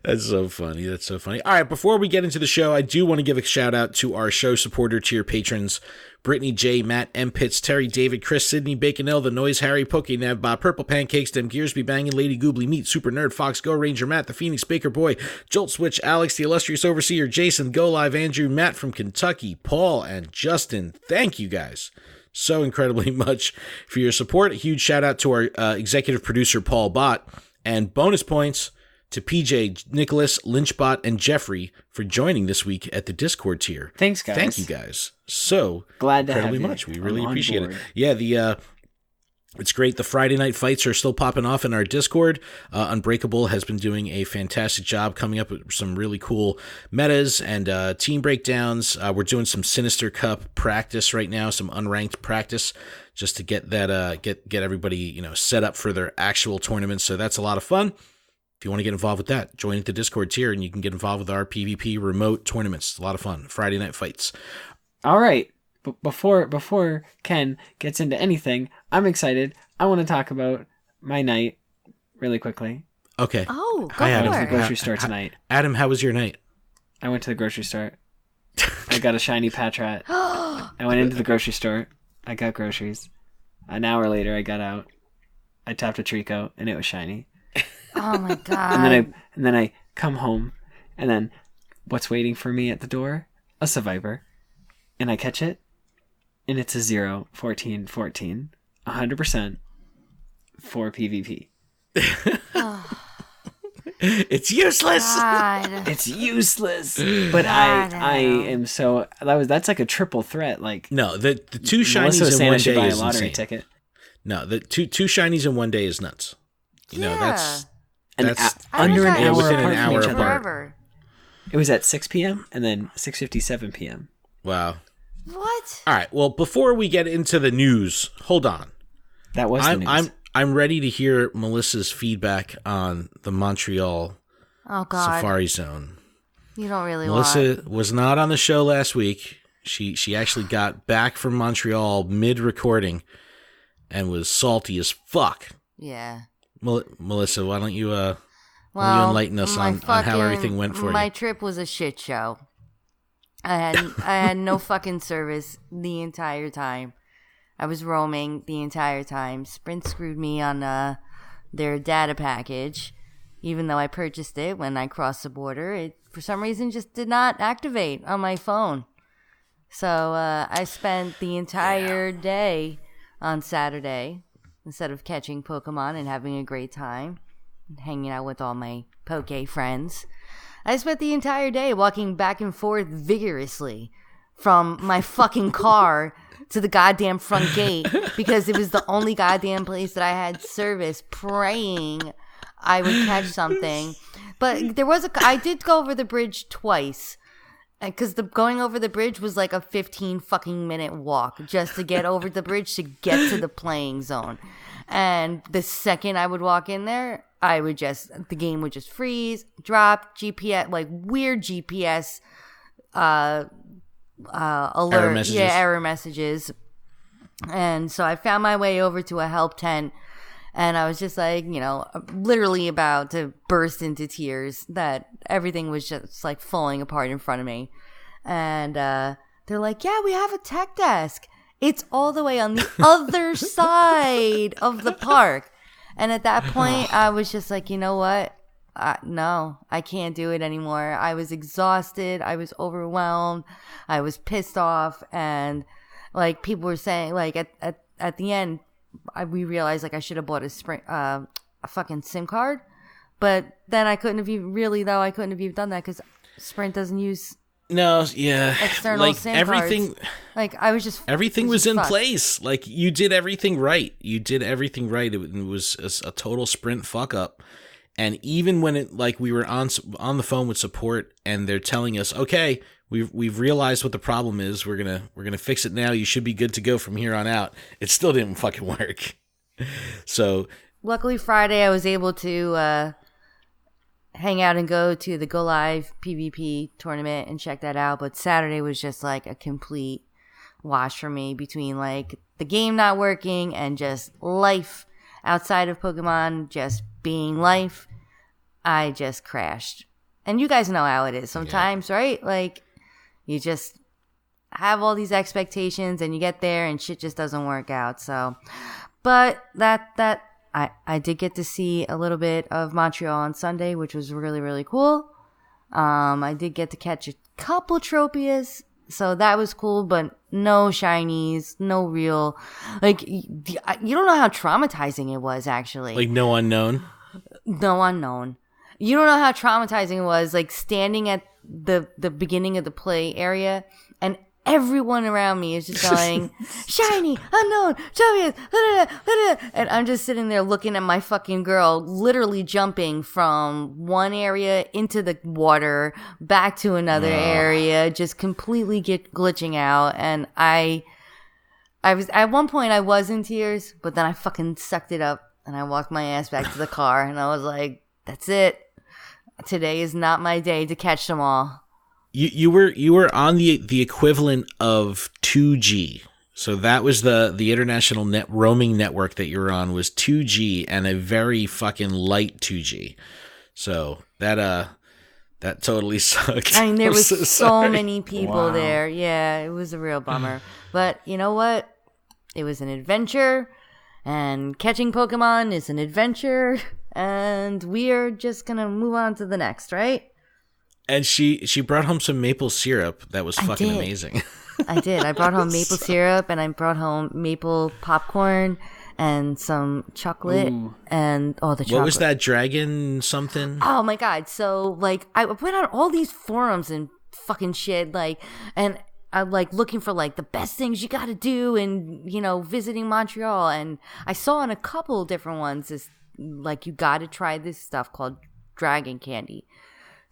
Speaker 1: That's so funny. That's so funny. All right, before we get into the show, I do want to give a shout out to our show supporter tier patrons: Brittany J, Matt M Pitts, Terry David, Chris Sidney, Baconell, The Noise, Harry, Pokenev, Bob, Purple Pancakes, Dem Gears Be Banging, Lady Goobly Meat, Super Nerd, Fox, Go Ranger, Matt, The Phoenix, Baker Boy, Jolt Switch, Alex, The Illustrious Overseer, Jason, Go Live, Andrew, Matt from Kentucky, Paul, and Justin. Thank you guys so incredibly much for your support. A huge shout out to our executive producer, Paul Bhatt, and bonus points to PJ, Nicholas, Lynchbot, and Jeffrey for joining this week at the Discord tier.
Speaker 3: Thanks, guys.
Speaker 1: Thank you guys so
Speaker 3: glad to
Speaker 1: incredibly
Speaker 3: have you.
Speaker 1: much. We really
Speaker 3: I'm
Speaker 1: appreciate
Speaker 3: on
Speaker 1: it.
Speaker 3: board.
Speaker 1: Yeah, it's great. The Friday night fights are still popping off in our Discord. Unbreakable has been doing a fantastic job coming up with some really cool metas and team breakdowns. We're doing some Sinister Cup practice right now, some unranked practice, just to get that get everybody set up for their actual tournaments. So that's a lot of fun. If you want to get involved with that, join the Discord tier and you can get involved with our PvP remote tournaments. It's a lot of fun. Friday night fights.
Speaker 3: All right. Before Ken gets into anything, I'm excited. I want to talk about my night really quickly.
Speaker 1: Okay.
Speaker 2: Oh, go
Speaker 1: Hi,
Speaker 3: I
Speaker 1: Adam.
Speaker 3: went to
Speaker 2: for
Speaker 3: the
Speaker 2: it.
Speaker 3: grocery store tonight.
Speaker 1: Adam, how was your night?
Speaker 3: I went to the grocery store. I got a shiny Patrat. I went into the grocery store. I got groceries. An hour later, I got out. I tapped a Trico, and it was shiny.
Speaker 2: Oh my god.
Speaker 3: And then I come home, and then what's waiting for me at the door? A Survivor. And I catch it, and it's a 0, 14, 14, 100% for PvP.
Speaker 1: It's useless.
Speaker 2: God.
Speaker 3: It's useless. But
Speaker 2: God,
Speaker 3: I am so that's like a triple threat. Like
Speaker 1: No, the two
Speaker 3: Melissa was
Speaker 1: shinies in
Speaker 3: saying I
Speaker 1: one
Speaker 3: should buy
Speaker 1: day
Speaker 3: a
Speaker 1: is
Speaker 3: lottery
Speaker 1: insane.
Speaker 3: ticket.
Speaker 1: No, the two shinies in one day is nuts. That's
Speaker 3: Under an
Speaker 2: I
Speaker 3: hour
Speaker 2: was
Speaker 1: within an
Speaker 3: apart from
Speaker 1: hour
Speaker 3: each
Speaker 1: apart.
Speaker 3: other.
Speaker 2: Forever.
Speaker 3: It was at 6 p.m. and then 6:57 p.m.
Speaker 1: wow.
Speaker 2: What?
Speaker 1: All right. Well, before we get into the news, hold on.
Speaker 3: That was the news.
Speaker 1: I'm ready to hear Melissa's feedback on the Montreal
Speaker 2: Oh god.
Speaker 1: Safari Zone.
Speaker 2: You don't really
Speaker 1: Melissa was not on the show last week. She actually got back from Montreal mid-recording and was salty as fuck.
Speaker 2: Yeah.
Speaker 1: Melissa, why don't you enlighten us on how everything went for
Speaker 2: my
Speaker 1: you?
Speaker 2: trip was a shit show. I had no fucking service the entire time. I was roaming the entire time. Sprint screwed me on their data package. Even though I purchased it when I crossed the border, it for some reason just did not activate on my phone. So I spent the entire day on Saturday, instead of catching Pokemon and having a great time, hanging out with all my Poke friends, I spent the entire day walking back and forth vigorously from my fucking car to the goddamn front gate because it was the only goddamn place that I had service, praying I would catch something. But I did go over the bridge twice. Because going over the bridge was like a 15 fucking minute walk just to get over the bridge to get to the playing zone. And the second I would walk in there, the game would just freeze, drop, GPS, like weird GPS alert.
Speaker 1: Error messages.
Speaker 2: Yeah, error messages. And so I found my way over to a help tent. And I was just like, literally about to burst into tears that everything was just like falling apart in front of me. And they're like, yeah, we have a tech desk. It's all the way on the other side of the park. And at that point, I was just like, you know what? No, I can't do it anymore. I was exhausted. I was overwhelmed. I was pissed off. And like people were saying, like at the end, we realized like I should have bought a fucking SIM card, but then I couldn't have even done that because Sprint doesn't use
Speaker 1: No, yeah.
Speaker 2: external
Speaker 1: like
Speaker 2: SIM
Speaker 1: everything
Speaker 2: cards. Like I was just
Speaker 1: everything
Speaker 2: it
Speaker 1: was in
Speaker 2: fucked.
Speaker 1: place. Like you did everything right. It was a total sprint fuck up. And even when we were on the phone with support and they're telling us, "Okay, we've realized what the problem is. We're going to fix it now. You should be good to go from here on out." It still didn't fucking work. So,
Speaker 2: luckily Friday I was able to hang out and go to the Go Live PvP tournament and check that out. But Saturday was just like a complete wash for me between like the game not working and just life outside of Pokemon just being life. I just crashed. And you guys know how it is sometimes, right? Like you just have all these expectations and you get there and shit just doesn't work out. So, but I did get to see a little bit of Montreal on Sunday, which was really, really cool. I did get to catch a couple Tropius, so that was cool, but no shinies, no real. Like, you don't know how traumatizing it was, actually.
Speaker 1: like no unknown.
Speaker 2: No unknown. You don't know how traumatizing it was, like, standing at the beginning of the play area, and everyone around me is just going, shiny, unknown, Tropius, and I'm just sitting there looking at my fucking girl, literally jumping from one area into the water, back to another area, just completely glitching out. And I was, at one point I was in tears, but then I fucking sucked it up and I walked my ass back to the car and I was like, that's it. Today is not my day to catch them all.
Speaker 1: You were on the equivalent of 2G. So that was the international roaming network that you were on was 2G and a very fucking light 2G. So that totally sucked.
Speaker 2: I mean, there was so
Speaker 1: sorry.
Speaker 2: many people there. Yeah, it was a real bummer. But you know what? It was an adventure, and catching Pokemon is an adventure, and we are just gonna move on to the next, right?
Speaker 1: And she brought home some maple syrup that was fucking amazing.
Speaker 2: I did. I brought home maple syrup, and I brought home maple popcorn and some chocolate.
Speaker 3: Ooh.
Speaker 2: And the chocolate.
Speaker 1: What was that dragon something?
Speaker 2: Oh my god! So like, I went on all these forums and fucking shit, like, and I'm like looking for like the best things you got to do, and visiting Montreal, and I saw on a couple different ones this like you got to try this stuff called dragon candy.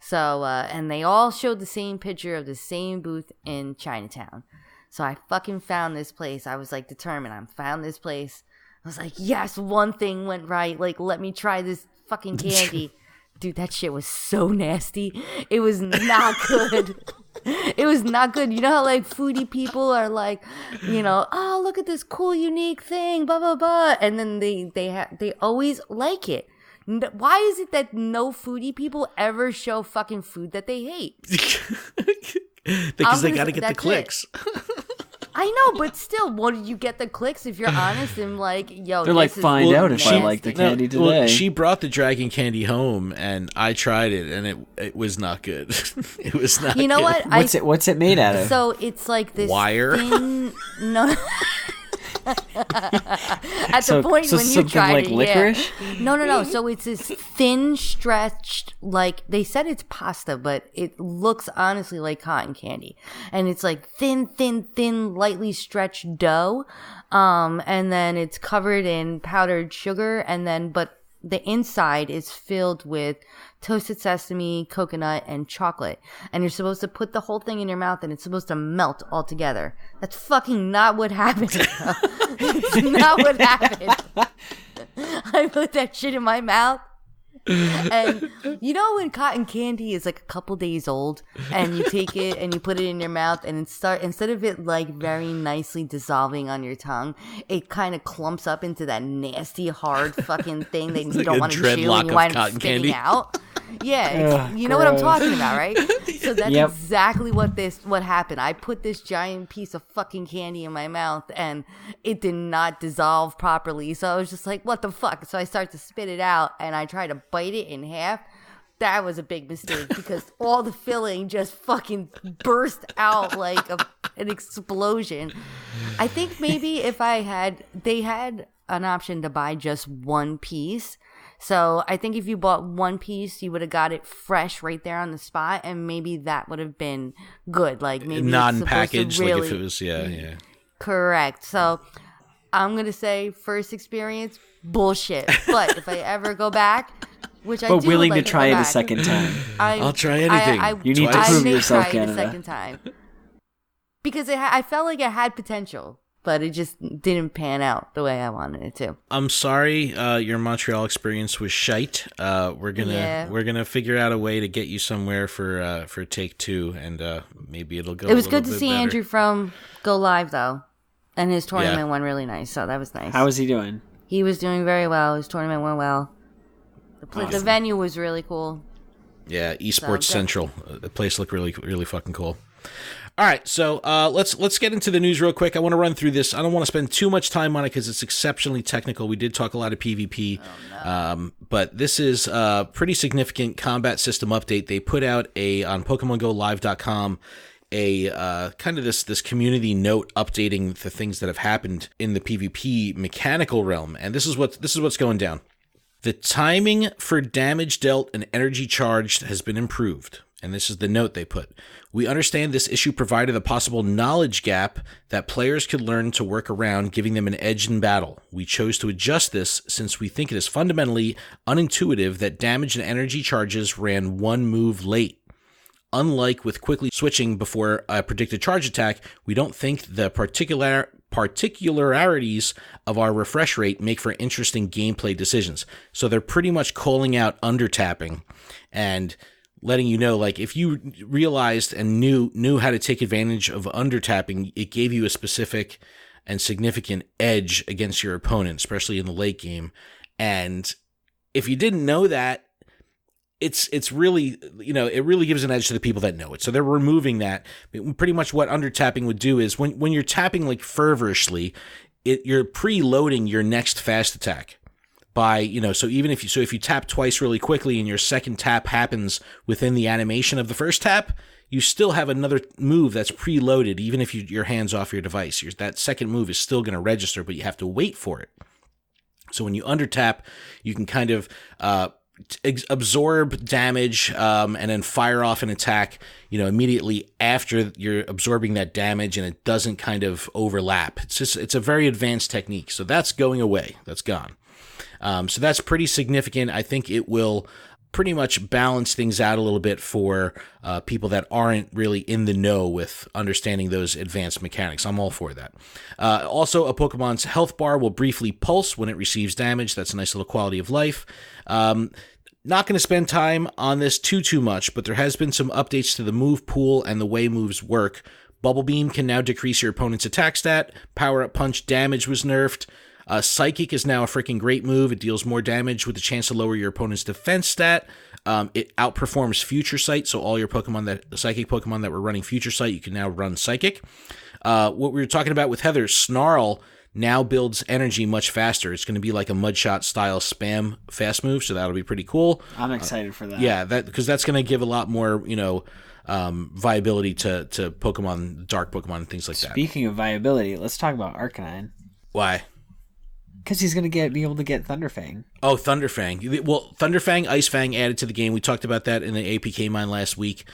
Speaker 2: So, and they all showed the same picture of the same booth in Chinatown. So I fucking found this place. I was like determined. I found this place. I was like, yes, one thing went right. Like, let me try this fucking candy. Dude, that shit was so nasty. It was not good. It was not good. You know how like foodie people are like, oh, look at this cool, unique thing, blah, blah, blah. And then they always like it. Why is it that no foodie people ever show fucking food that they hate?
Speaker 1: Because they got to get the clicks.
Speaker 2: I know, but still, what did you get the clicks if you're honest and like, yo,
Speaker 3: they're like, find out if I like the candy today.
Speaker 1: Well, she brought the dragon candy home and I tried it and it was not good. It was not good.
Speaker 2: You know what?
Speaker 3: What's it made out of?
Speaker 2: So it's like this
Speaker 1: wire.
Speaker 2: Thin, no. At the point when you tried
Speaker 3: like
Speaker 2: it,
Speaker 3: licorice?
Speaker 2: yeah. No. So it's this thin, stretched, like they said it's pasta, but it looks honestly like cotton candy, and it's like thin, lightly stretched dough, and then it's covered in powdered sugar, but the inside is filled with toasted sesame, coconut, and chocolate. And you're supposed to put the whole thing in your mouth and it's supposed to melt all together. That's fucking not what happened. It's not what happened. I put that shit in my mouth. And you know when cotton candy is like a couple days old and you take it and you put it in your mouth and instead of it like very nicely dissolving on your tongue, it kind of clumps up into that nasty hard fucking thing that you
Speaker 1: like
Speaker 2: don't want to chew and you wind up spitting out. Yeah, you know what I'm talking about, right? So that's exactly what happened. I put this giant piece of fucking candy in my mouth and it did not dissolve properly. So I was just like, what the fuck? So I start to spit it out and I try to bite it in half. That was a big mistake because all the filling just fucking burst out like an explosion. I think maybe if they had an option to buy just one piece. So I think if you bought one piece, you would have got it fresh right there on the spot, and maybe that would have been good. Like maybe
Speaker 1: non-packaged,
Speaker 2: really,
Speaker 1: like if it was, yeah.
Speaker 2: Correct. So I'm gonna say first experience bullshit. But if I ever go back, which I do,
Speaker 3: willing
Speaker 2: like
Speaker 3: to try it
Speaker 2: go
Speaker 3: a
Speaker 2: back,
Speaker 3: second time.
Speaker 1: I'll try anything.
Speaker 3: You need to
Speaker 2: I
Speaker 3: prove
Speaker 2: may
Speaker 3: yourself,
Speaker 2: try it a
Speaker 3: Canada.
Speaker 2: second time because I felt like it had potential, but it just didn't pan out the way I wanted it to.
Speaker 1: I'm sorry, your Montreal experience was shite. We're gonna figure out a way to get you somewhere for take 2, and maybe it'll go.
Speaker 2: It was
Speaker 1: a little
Speaker 2: good to
Speaker 1: bit
Speaker 2: see
Speaker 1: better.
Speaker 2: Andrew from Go Live though, and his tournament went really nice, so that was nice.
Speaker 3: How was he doing?
Speaker 2: He was doing very well. His tournament went well. The venue was really cool.
Speaker 1: Yeah, Esports Central. The place looked really, really fucking cool. All right, so let's get into the news real quick. I want to run through this. I don't want to spend too much time on it because it's exceptionally technical. We did talk a lot of PvP, but this is a pretty significant combat system update. They put out on PokemonGoLive.com a kind of this community note updating the things that have happened in the PvP mechanical realm, and this is what's going down. The timing for damage dealt and energy charged has been improved. And this is the note they put. We understand this issue provided a possible knowledge gap that players could learn to work around, giving them an edge in battle. We chose to adjust this since we think it is fundamentally unintuitive that damage and energy charges ran one move late. Unlike with quickly switching before a predicted charge attack, we don't think the particularities of our refresh rate make for interesting gameplay decisions. So they're pretty much calling out undertapping and letting you know, like, if you realized and knew how to take advantage of undertapping, it gave you a specific and significant edge against your opponent, especially in the late game. And if you didn't know that, it's really, it really gives an edge to the people that know it. So they're removing that. Pretty much what undertapping would do is when you're tapping like fervorously, you're preloading your next fast attack by, so even if you tap twice really quickly and your second tap happens within the animation of the first tap, you still have another move that's preloaded. Even if your hand's off your device, that second move is still going to register, but you have to wait for it. So when you undertap, you can kind of absorb damage and then fire off an attack immediately after you're absorbing that damage, and it doesn't kind of overlap. It's a very advanced technique. So that's going away. That's gone. So that's pretty significant. I think it will pretty much balance things out a little bit for people that aren't really in the know with understanding those advanced mechanics. I'm all for that. Also, a Pokemon's health bar will briefly pulse when it receives damage. That's a nice little quality of life. Not going to spend time on this too much, but there has been some updates to the move pool and the way moves work. Bubble Beam can now decrease your opponent's attack stat. Power Up Punch damage was nerfed. Psychic is now a freaking great move. It deals more damage with a chance to lower your opponent's defense stat. It outperforms Future Sight, so all your Psychic Pokemon that were running Future Sight, you can now run Psychic. What we were talking about with Heather, Snarl now builds energy much faster. It's going to be like a Mudshot style spam fast move, so that'll be pretty cool.
Speaker 3: I'm excited for that.
Speaker 1: Yeah, because that's going to give a lot more, viability to Pokemon, dark Pokemon, and things like that.
Speaker 3: Speaking of viability, let's talk about Arcanine.
Speaker 1: Why?
Speaker 3: Because he's going to be able to get Thunderfang.
Speaker 1: Oh, Thunderfang. Well, Thunderfang, Ice Fang added to the game. We talked about that in the APK mine last week.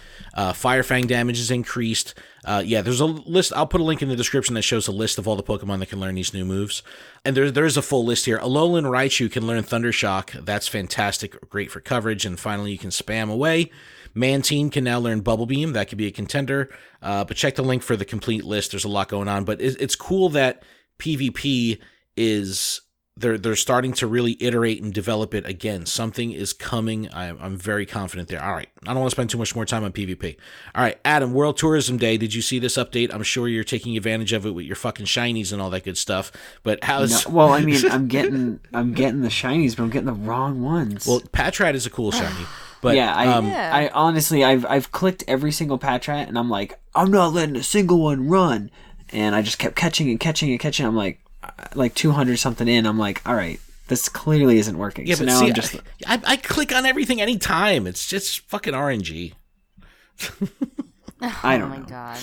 Speaker 1: Fire Fang damage is increased. There's a list. I'll put a link in the description that shows a list of all the Pokemon that can learn these new moves. And there's a full list here. Alolan Raichu can learn Thunder Shock. That's fantastic. Great for coverage. And finally, you can spam away. Mantine can now learn Bubble Beam. That could be a contender. But check the link for the complete list. There's a lot going on. But it's cool that PvP is... They're starting to really iterate and develop it again. Something is coming. I'm very confident there. All right. I don't want to spend too much more time on PvP. All right, Adam, World Tourism Day. Did you see this update? I'm sure you're taking advantage of it with your fucking shinies and all that good stuff. But how's...
Speaker 3: No, well, I mean, I'm getting the shinies, but I'm getting the wrong ones.
Speaker 1: Well, Patrat is a cool shiny. But
Speaker 3: I honestly, I've clicked every single Patrat, and I'm like, I'm not letting a single one run. And I just kept catching and catching and catching. I'm like 200 something in. I'm like, all right, this clearly isn't working.
Speaker 1: Yeah,
Speaker 3: so
Speaker 1: but
Speaker 3: now
Speaker 1: see,
Speaker 3: I'm just...
Speaker 1: I click on everything anytime. It's just fucking RNG.
Speaker 3: I don't know.
Speaker 2: Oh my god.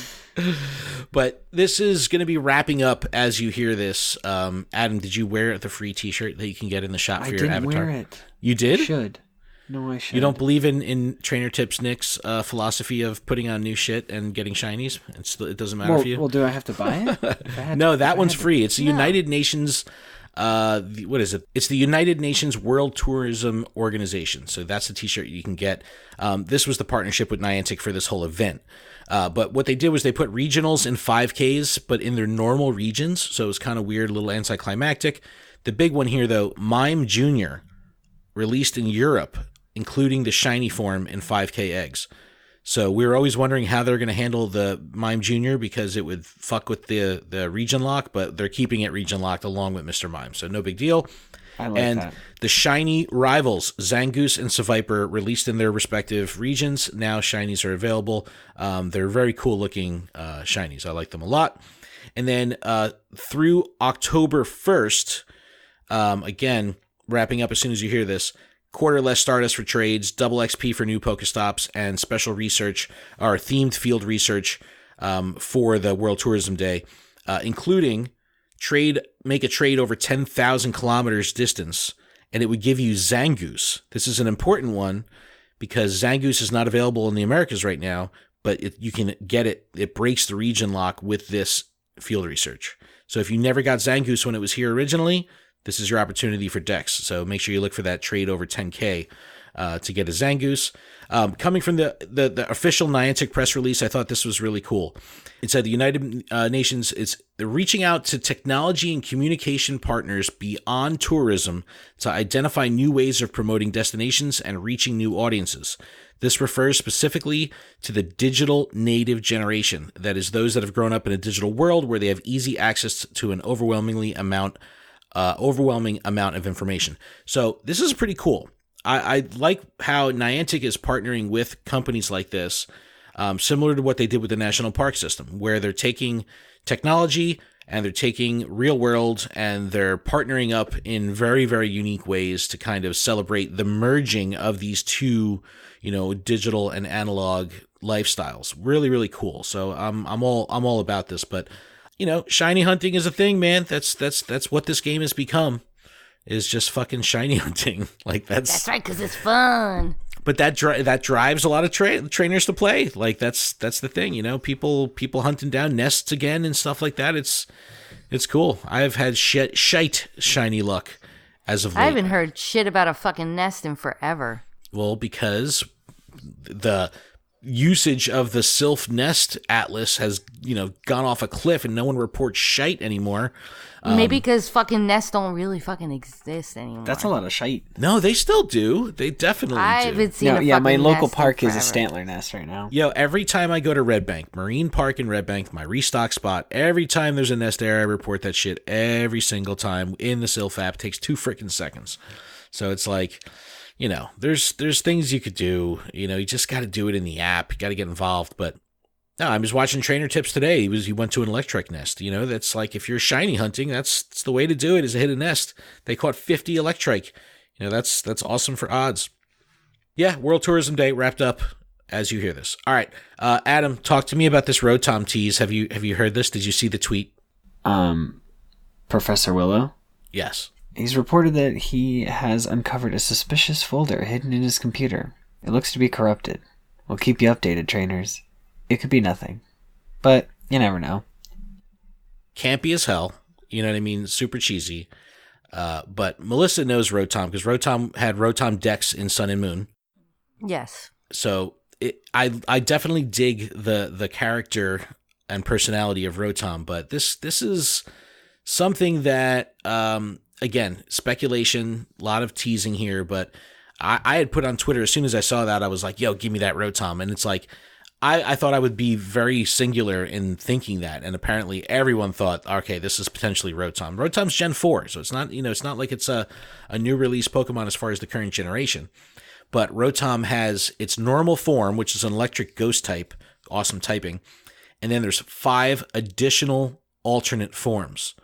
Speaker 1: But this is going to be wrapping up as you hear this. Adam, did you wear the free T-shirt that you can get in the shop for your avatar?
Speaker 3: I didn't wear it.
Speaker 1: You did?
Speaker 3: I should. No, I should.
Speaker 1: You don't believe in Trainer Tips Nick's philosophy of putting on new shit and getting shinies? It doesn't matter for you?
Speaker 3: Well, do I have to buy it?
Speaker 1: No, that one's free. It's the United Nations... what is it? It's the United Nations World Tourism Organization. So that's the T-shirt you can get. This was the partnership with Niantic for this whole event. But what they did was they put regionals in 5Ks, but in their normal regions. So it was kind of weird, a little anticlimactic. The big one here, though, Mime Jr., released in Europe, including the shiny form in 5K eggs. So we were always wondering how they're going to handle the Mime Jr. because it would fuck with the region lock, but they're keeping it region locked along with Mr. Mime. So no big deal.
Speaker 3: I like that.
Speaker 1: The shiny rivals, Zangoose and Seviper, released in their respective regions. Now shinies are available. They're very cool looking shinies. I like them a lot. And then through October 1st, again, wrapping up as soon as you hear this, quarter less Stardust for trades, double XP for new Pokestops, and special research, or themed field research for the World Tourism Day, including make a trade over 10,000 kilometers distance, and it would give you Zangoose. This is an important one because Zangoose is not available in the Americas right now, but you can get it. It breaks the region lock with this field research. So if you never got Zangoose when it was here originally, this is your opportunity for Dex. So make sure you look for that trade over 10K to get a Zangoose. Coming from the official Niantic press release, I thought this was really cool. It said the United Nations is reaching out to technology and communication partners beyond tourism to identify new ways of promoting destinations and reaching new audiences. This refers specifically to the digital native generation, that is, those that have grown up in a digital world where they have easy access to an overwhelming amount of information. So this is pretty cool. I like how Niantic is partnering with companies like this, similar to what they did with the National Park System, where they're taking technology and they're taking real world and they're partnering up in very, very unique ways to kind of celebrate the merging of these two, digital and analog lifestyles. Really, really cool. So I'm all about this, but shiny hunting is a thing, man. That's what this game has become. Is just fucking shiny hunting. Like that's
Speaker 2: right, because it's fun.
Speaker 1: But that drives a lot of trainers to play. Like that's the thing, people hunting down nests again and stuff like that. It's cool. I've had shite shiny luck as of late.
Speaker 2: I haven't heard shit about a fucking nest in forever.
Speaker 1: Well, because the usage of the Sylph Nest Atlas has, gone off a cliff and no one reports shite anymore.
Speaker 2: Maybe because fucking nests don't really fucking exist anymore.
Speaker 3: That's a lot of shite.
Speaker 1: No, they still do. They definitely do.
Speaker 2: I haven't seen a fucking
Speaker 3: my local
Speaker 2: nest
Speaker 3: park
Speaker 2: in
Speaker 3: is a
Speaker 2: forever.
Speaker 3: Stantler nest right now.
Speaker 1: Every time I go to Red Bank, Marine Park in Red Bank, my restock spot, every time there's a nest there, I report that shit every single time in the Sylph app. It takes 2 freaking seconds. So it's like, there's things you could do. You just got to do it in the app. You got to get involved. But no, I was watching Trainer Tips today. He went to an electric nest. That's like if you're shiny hunting, that's the way to do it, is to hit a nest. They caught 50 electric. That's awesome for odds. Yeah, World Tourism Day wrapped up as you hear this. All right, Adam, talk to me about this Rotom tease. Have you heard this? Did you see the tweet?
Speaker 3: Professor Willow?
Speaker 1: Yes.
Speaker 3: He's reported that he has uncovered a suspicious folder hidden in his computer. It looks to be corrupted. We'll keep you updated, trainers. It could be nothing. But you never know.
Speaker 1: Campy as hell. You know what I mean? Super cheesy. But Melissa knows Rotom because Rotom had Rotom Dex in Sun and Moon.
Speaker 2: Yes.
Speaker 1: So I definitely dig the character and personality of Rotom, but this is something that again, speculation, a lot of teasing here, but I had put on Twitter as soon as I saw that, I was like, yo, give me that Rotom. And it's like, I thought I would be very singular in thinking that. And apparently everyone thought, okay, this is potentially Rotom. Rotom's Gen 4, so it's not, it's not like it's a new release Pokemon as far as the current generation. But Rotom has its normal form, which is an electric ghost type, awesome typing. And then there's 5 additional alternate forms.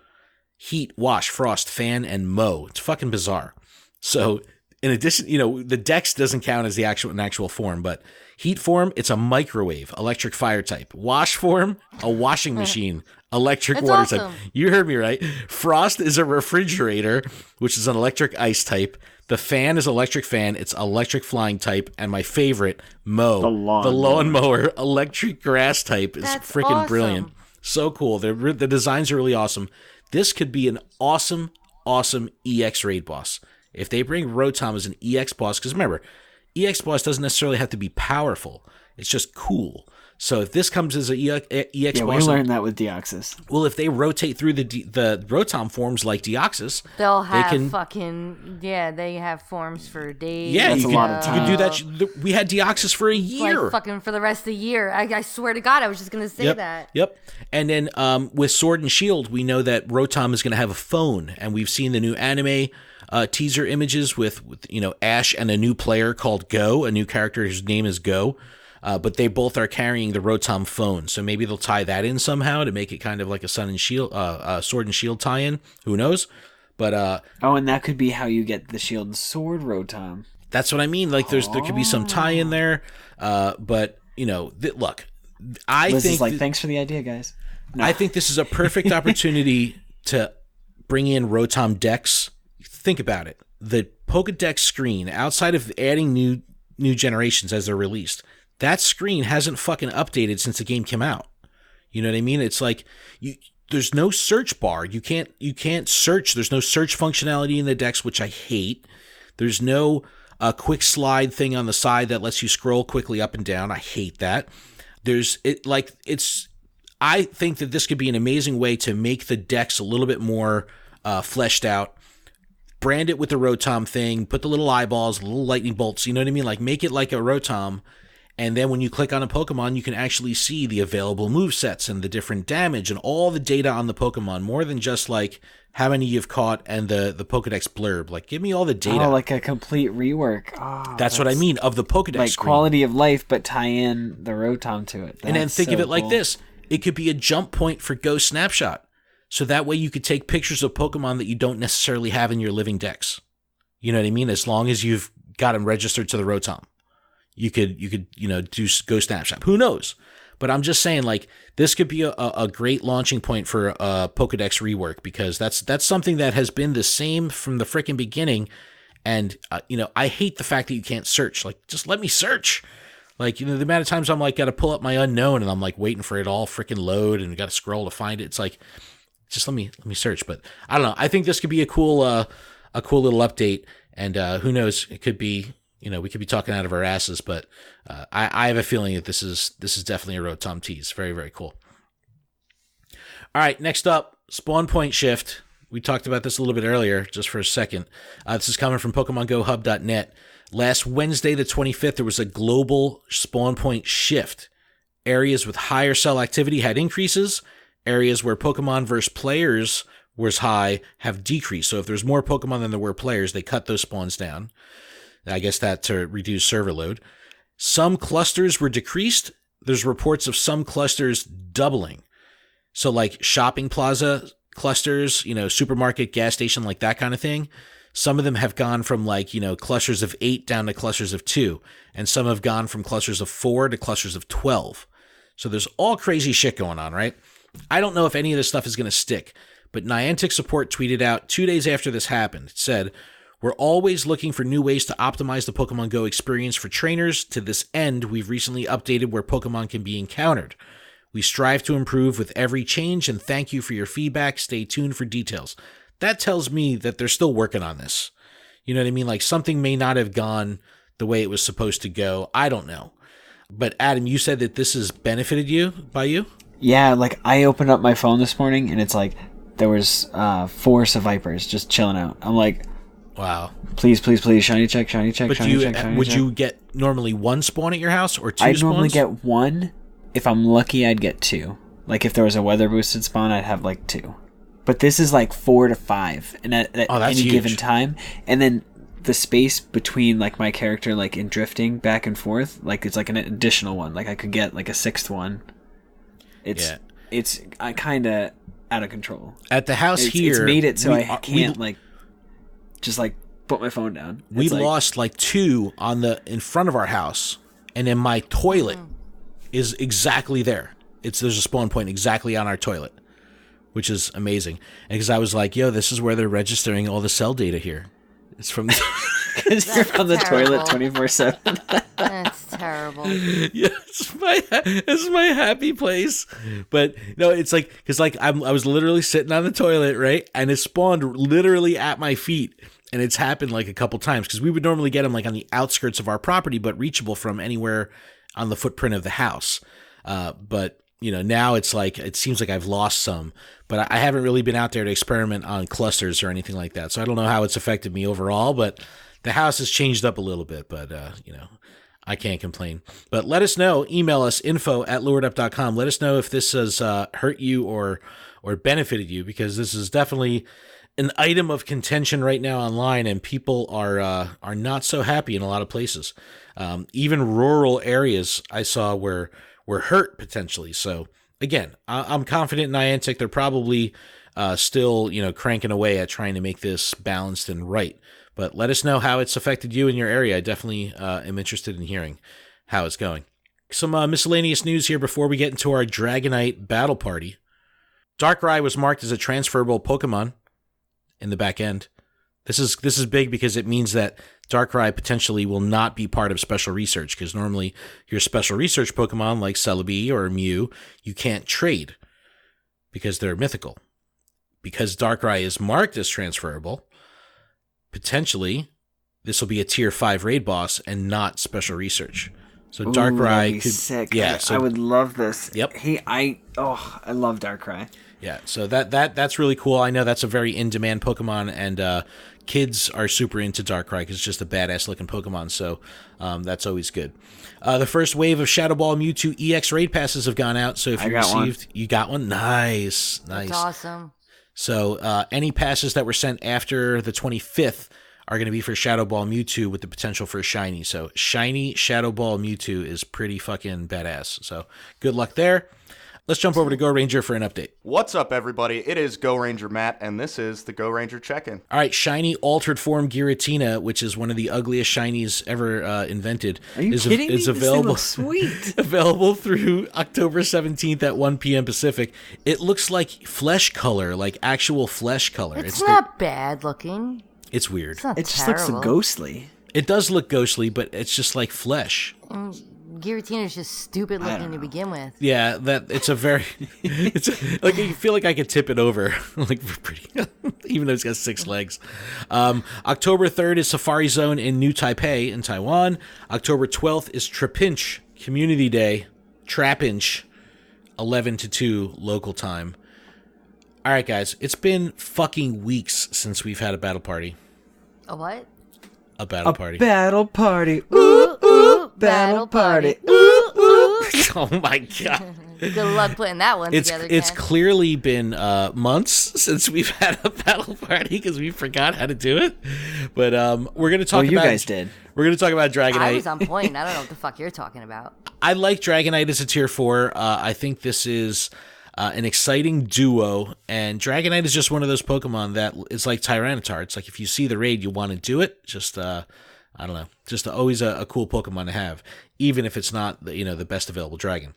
Speaker 1: Heat, Wash, Frost, Fan, and Mow. It's fucking bizarre. So in addition, the Dex doesn't count as the actual form, but heat form, it's a microwave, electric fire type. Wash form, a washing machine, electric
Speaker 2: That's
Speaker 1: water
Speaker 2: awesome.
Speaker 1: type. You heard me right. Frost is a refrigerator, which is an electric ice type. The fan is electric fan. It's electric flying type. And my favorite, mow.
Speaker 3: The
Speaker 1: lawnmower, electric grass type is
Speaker 2: That's
Speaker 1: freaking
Speaker 2: awesome.
Speaker 1: brilliant. So cool. The designs are really awesome. This could be an awesome EX raid boss. If they bring Rotom as an EX boss, because remember, EX boss doesn't necessarily have to be powerful. It's just cool. So if this comes as an EX boss...
Speaker 3: we learned that with Deoxys.
Speaker 1: Well, if they rotate through the Rotom forms like Deoxys...
Speaker 2: They'll have they have forms for days.
Speaker 1: Yeah,
Speaker 3: That's
Speaker 1: you
Speaker 3: a lot of
Speaker 1: can do
Speaker 3: time.
Speaker 1: that. We had Deoxys for a year.
Speaker 2: Like fucking for the rest of the year. I swear to God, I was just going to say that.
Speaker 1: Yep. And then with Sword and Shield, we know that Rotom is going to have a phone. And we've seen the new anime teaser images with Ash and a new player called Go, a new character whose name is Go. But they both are carrying the Rotom phone, so maybe they'll tie that in somehow to make it kind of like a Sword and Shield tie-in. Who knows? But
Speaker 3: and that could be how you get the Shield and Sword Rotom.
Speaker 1: that's what I mean. Like, there could be some tie-in there. But look, I
Speaker 3: Liz
Speaker 1: think
Speaker 3: is like, thanks for the idea, guys. No.
Speaker 1: I think this is a perfect opportunity to bring in Rotom decks. Think about it. The Pokedex screen, outside of adding new generations as they're released, that screen hasn't fucking updated since the game came out. You know what I mean? It's like there's no search bar. You can't search. There's no search functionality in the decks, which I hate. There's no quick slide thing on the side that lets you scroll quickly up and down. I hate that. I think that this could be an amazing way to make the decks a little bit more fleshed out. Brand it with the Rotom thing. Put the little eyeballs, the little lightning bolts. You know what I mean? Like, make it like a Rotom. And then when you click on a Pokemon, you can actually see the available movesets and the different damage and all the data on the Pokemon, more than just like how many you've caught and the Pokedex blurb. Like, give me all the data.
Speaker 3: Oh, like a complete rework. Oh,
Speaker 1: that's what I mean, of the Pokedex
Speaker 3: like
Speaker 1: screen.
Speaker 3: Quality of life, but tie in the Rotom to it.
Speaker 1: And then think of it like
Speaker 3: cool.
Speaker 1: this. It could be a jump point for Go Snapshot. So that way you could take pictures of Pokemon that you don't necessarily have in your living decks. You know what I mean? As long as you've got them registered to the Rotom. You could do Go Snapshot. Who knows? But I'm just saying, like, this could be a great launching point for a Pokedex rework, because that's something that has been the same from the freaking beginning. And, I hate the fact that you can't search. Like, just let me search. Like, the amount of times I'm like, got to pull up my unknown and I'm like waiting for it all freaking load and got to scroll to find it. It's like, just let me search. But I don't know. I think this could be a cool little update. And who knows? It could be. We could be talking out of our asses, but I have a feeling that this is definitely a Rotom tease. Very, very cool. All right, next up, spawn point shift. We talked about this a little bit earlier, just for a second. This is coming from PokemonGoHub.net. Last Wednesday, the 25th, there was a global spawn point shift. Areas with higher cell activity had increases. Areas where Pokemon versus players was high have decreased. So if there's more Pokemon than there were players, they cut those spawns down. I guess that to reduce server load. Some clusters were decreased. There's reports of some clusters doubling. So like shopping plaza clusters, supermarket, gas station, like that kind of thing. Some of them have gone from clusters of 8 down to clusters of 2. And some have gone from clusters of 4 to clusters of 12. So there's all crazy shit going on, right? I don't know if any of this stuff is going to stick. But Niantic support tweeted out 2 days after this happened. It said, "We're always looking for new ways to optimize the Pokemon Go experience for trainers. To this end, we've recently updated where Pokemon can be encountered. We strive to improve with every change, and thank you for your feedback. Stay tuned for details." That tells me that they're still working on this. You know what I mean? Like, something may not have gone the way it was supposed to go. I don't know. But Adam, you said that this has benefited you.
Speaker 3: Yeah, like I opened up my phone this morning and it's like there was 4 Sevipers just chilling out. I'm like,
Speaker 1: wow.
Speaker 3: Please, shiny check, shiny check,
Speaker 1: but
Speaker 3: shiny check, shiny
Speaker 1: would
Speaker 3: check.
Speaker 1: you get normally 1 spawn at your house or 2
Speaker 3: I'd
Speaker 1: spawns?
Speaker 3: normally get 1. If I'm lucky, I'd get 2. Like if there was a weather boosted spawn, I'd have like 2. But this is like 4 to 5 and at any
Speaker 1: huge.
Speaker 3: given time. And then the space between like my character like in drifting back and forth, like it's like an additional one. Like I could get like a 6th one. It's kind of out of control.
Speaker 1: At the house
Speaker 3: it's made it so I can't just like put my phone down.
Speaker 1: We lost like 2 in front of our house, and then my toilet is exactly there. There's a spawn point exactly on our toilet, which is amazing. And because I was like, yo, this is where they're registering all the cell data here. It's from
Speaker 3: because you're on the toilet 24/7.
Speaker 2: That's terrible.
Speaker 1: Yeah, it's my happy place. But no, it's like because like I was literally sitting on the toilet, right, and it spawned literally at my feet. And it's happened like a couple times because we would normally get them like on the outskirts of our property, but reachable from anywhere on the footprint of the house. But now it's like it seems like I've lost some, but I haven't really been out there to experiment on clusters or anything like that. So I don't know how it's affected me overall, but the house has changed up a little bit. But I can't complain. But let us know. Email us info@luredup.com. Let us know if this has hurt you or benefited you, because this is definitely an item of contention right now online, and people are not so happy in a lot of places. Even rural areas I saw were hurt potentially. So again, I'm confident in Niantic. They're probably still cranking away at trying to make this balanced and right. But let us know how it's affected you in your area. I definitely am interested in hearing how it's going. Some miscellaneous news here before we get into our Dragonite battle party. Darkrai was marked as a transferable Pokemon in the back end. This is big because it means that Darkrai potentially will not be part of special research, because normally your special research Pokemon like Celebi or Mew, you can't trade because they're mythical. Because Darkrai is marked as transferable, potentially this will be a tier 5 raid boss and not special research. So Darkrai could
Speaker 3: sick.
Speaker 1: Yeah,
Speaker 3: I would love this.
Speaker 1: Yep.
Speaker 3: I love Darkrai.
Speaker 1: Yeah, so that's really cool. I know that's a very in-demand Pokemon, and kids are super into Darkrai because it's just a badass-looking Pokemon, so that's always good. The first wave of Shadow Ball Mewtwo EX Raid Passes have gone out, so if you got one, nice.
Speaker 2: That's awesome.
Speaker 1: So any passes that were sent after the 25th are going to be for Shadow Ball Mewtwo with the potential for a shiny. So shiny Shadow Ball Mewtwo is pretty fucking badass, so good luck there. Let's jump over to Go Ranger for an update.
Speaker 6: What's up, everybody? It is Go Ranger Matt, and this is the Go Ranger Check-In.
Speaker 1: All right, shiny altered form Giratina, which is one of the ugliest shinies ever invented.
Speaker 3: Are you kidding me?
Speaker 1: Is available,
Speaker 3: this thing looks sweet.
Speaker 1: Available through October 17th at 1 p.m. Pacific. It looks like flesh color, like actual flesh color.
Speaker 2: It's not bad looking.
Speaker 1: It's weird.
Speaker 2: It
Speaker 3: just looks ghostly.
Speaker 1: It does look ghostly, but it's just like flesh.
Speaker 2: Giratina is just stupid looking to begin with.
Speaker 1: Yeah, it's like I feel like I could tip it over, like pretty, even though it's got 6 legs. October 3rd is Safari Zone in New Taipei in Taiwan. October 12th is Trapinch Community Day, Trapinch, 11 to 2 local time. All right, guys, it's been fucking weeks since we've had a battle party.
Speaker 2: A what?
Speaker 1: A battle party.
Speaker 3: Battle party. Ooh, ooh, battle party. Ooh, ooh.
Speaker 1: Oh my god.
Speaker 2: Good luck putting that one together,
Speaker 1: It's
Speaker 2: Ken.
Speaker 1: clearly been months since we've had a battle party because we forgot how to do it. But we're going to talk about...
Speaker 3: you guys did.
Speaker 1: We're going to talk about Dragonite.
Speaker 2: I was on point. I don't know what the fuck you're talking about.
Speaker 1: I like Dragonite as a tier 4. I think this is... an exciting duo, and Dragonite is just one of those Pokemon that is like Tyranitar. It's like if you see the raid, you want to do it. Just, I don't know, just always a cool Pokemon to have, even if it's not the best available dragon.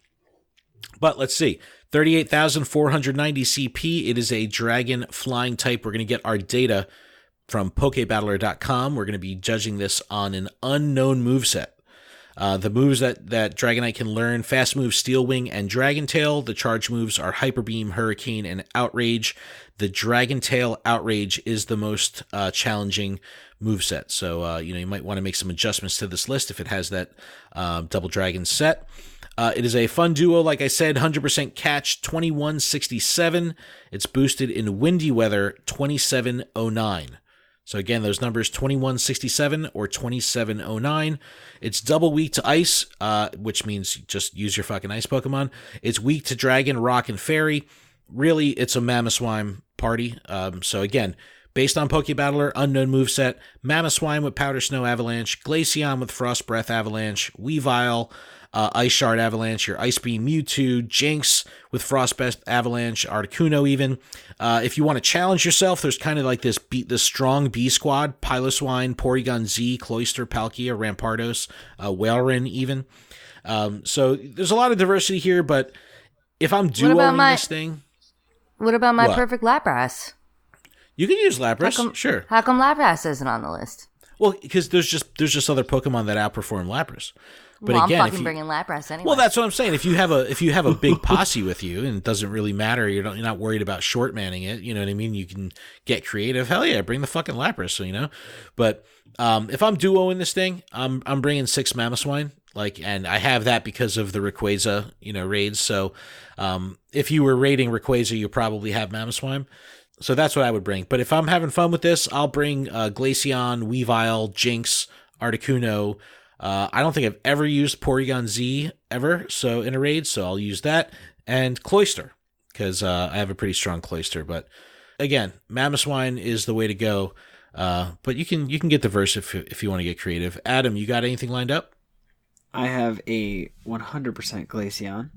Speaker 1: But let's see, 38,490 CP. It is a dragon flying type. We're going to get our data from PokeBattler.com. We're going to be judging this on an unknown moveset. The moves that Dragonite can learn: Fast Move, Steel Wing, and Dragon Tail. The charge moves are Hyper Beam, Hurricane, and Outrage. The Dragon Tail Outrage is the most challenging moveset. So, you might want to make some adjustments to this list if it has that Double Dragon set. It is a fun duo, like I said, 100% catch, 2167. It's boosted in windy weather, 2709. So again, those numbers 2167 or 2709. It's double weak to ice, which means just use your fucking ice Pokemon. It's weak to dragon, rock, and fairy. Really, it's a Mamoswine party. So again, based on PokeBattler, unknown moveset, Mamoswine with Powder Snow Avalanche, Glaceon with Frost Breath Avalanche, Weavile Ice Shard Avalanche, your Ice Beam Mewtwo, Jinx with Frostbest Avalanche, Articuno even. If you want to challenge yourself, there's kind of like this strong B squad, Piloswine, Porygon Z, Cloyster, Palkia, Rampardos, Whaleren even. So there's a lot of diversity here, but if I'm duoing this thing...
Speaker 2: What about my perfect Lapras?
Speaker 1: You can use Lapras, sure.
Speaker 2: How come Lapras isn't on the list?
Speaker 1: Well, because there's just other Pokemon that outperform Lapras. But
Speaker 2: well,
Speaker 1: again,
Speaker 2: I'm fucking bringing Lapras anyway.
Speaker 1: Well, that's what I'm saying. If you have a big posse with you, and it doesn't really matter, you're not worried about short manning it. You know what I mean? You can get creative. Hell yeah, bring the fucking Lapras. So But if I'm duoing this thing, I'm bringing 6 Mamoswine. And I have that because of the Rayquaza, raids. So if you were raiding Rayquaza, you probably have Mamoswine. So that's what I would bring. But if I'm having fun with this, I'll bring Glaceon, Weavile, Jinx, Articuno. I don't think I've ever used Porygon Z ever, so in a raid, so I'll use that. And Cloyster, because I have a pretty strong Cloyster. But again, Mamoswine is the way to go. But you can get diverse if you want to get creative. Adam, you got anything lined up?
Speaker 3: I have a 100% Glaceon,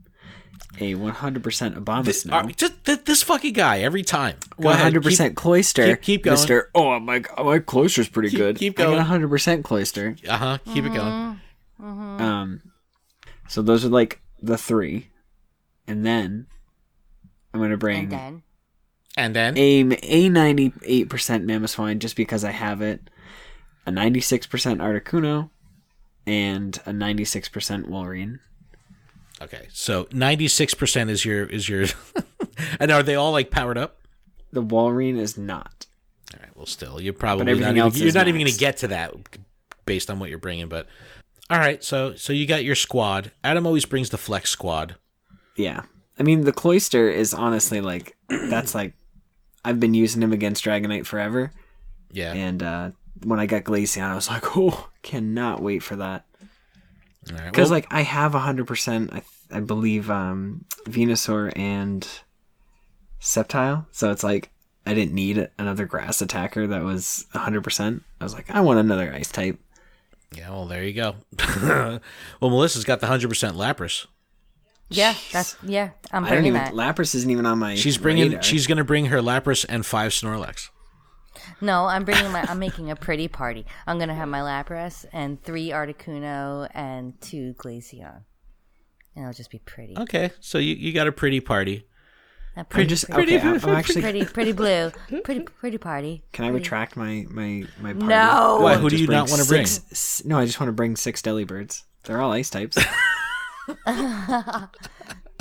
Speaker 3: a 100% Abomasnow.
Speaker 1: This fucking guy every time.
Speaker 3: 100% Cloyster.
Speaker 1: Keep going.
Speaker 3: Mr. Oh my Cloyster's pretty good.
Speaker 1: Keep going.
Speaker 3: I got 100% Cloyster.
Speaker 1: Keep it going.
Speaker 3: So those are like the 3, and then I'm gonna bring
Speaker 1: and then
Speaker 3: a 98% Mamoswine just because I have it, a 96% Articuno, and a 96% Walrein.
Speaker 1: Okay, so 96% is your and are they all like powered up?
Speaker 3: The Walrein is not.
Speaker 1: All right, well still, you're probably not even going to get to that based on what you're bringing, but all right, so you got your squad. Adam always brings the flex squad.
Speaker 3: Yeah. I mean, the Cloyster is honestly that's I've been using him against Dragonite forever.
Speaker 1: Yeah.
Speaker 3: And when I got Glaceon, I was like, oh, cannot wait for that.
Speaker 1: Because
Speaker 3: I have 100%, I believe, Venusaur and Sceptile. So it's like I didn't need another grass attacker that was 100%. I was like, I want another ice type.
Speaker 1: Yeah, well, there you go. Well, Melissa's got the 100% Lapras.
Speaker 2: Yeah, I'm bringing that.
Speaker 3: Lapras isn't even on my
Speaker 1: She's going to bring her Lapras and 5 Snorlax.
Speaker 2: No, I'm making a pretty party. I'm going to have my Lapras and 3 Articuno and 2 Glaceon. And it'll just be pretty.
Speaker 1: Okay, so you got a pretty party.
Speaker 2: Pretty blue. Pretty party.
Speaker 3: Can I retract my party?
Speaker 2: No.
Speaker 1: Why? Who do you not want to bring?
Speaker 3: No, I just want to bring 6 Delibirds. They're all ice types. Right?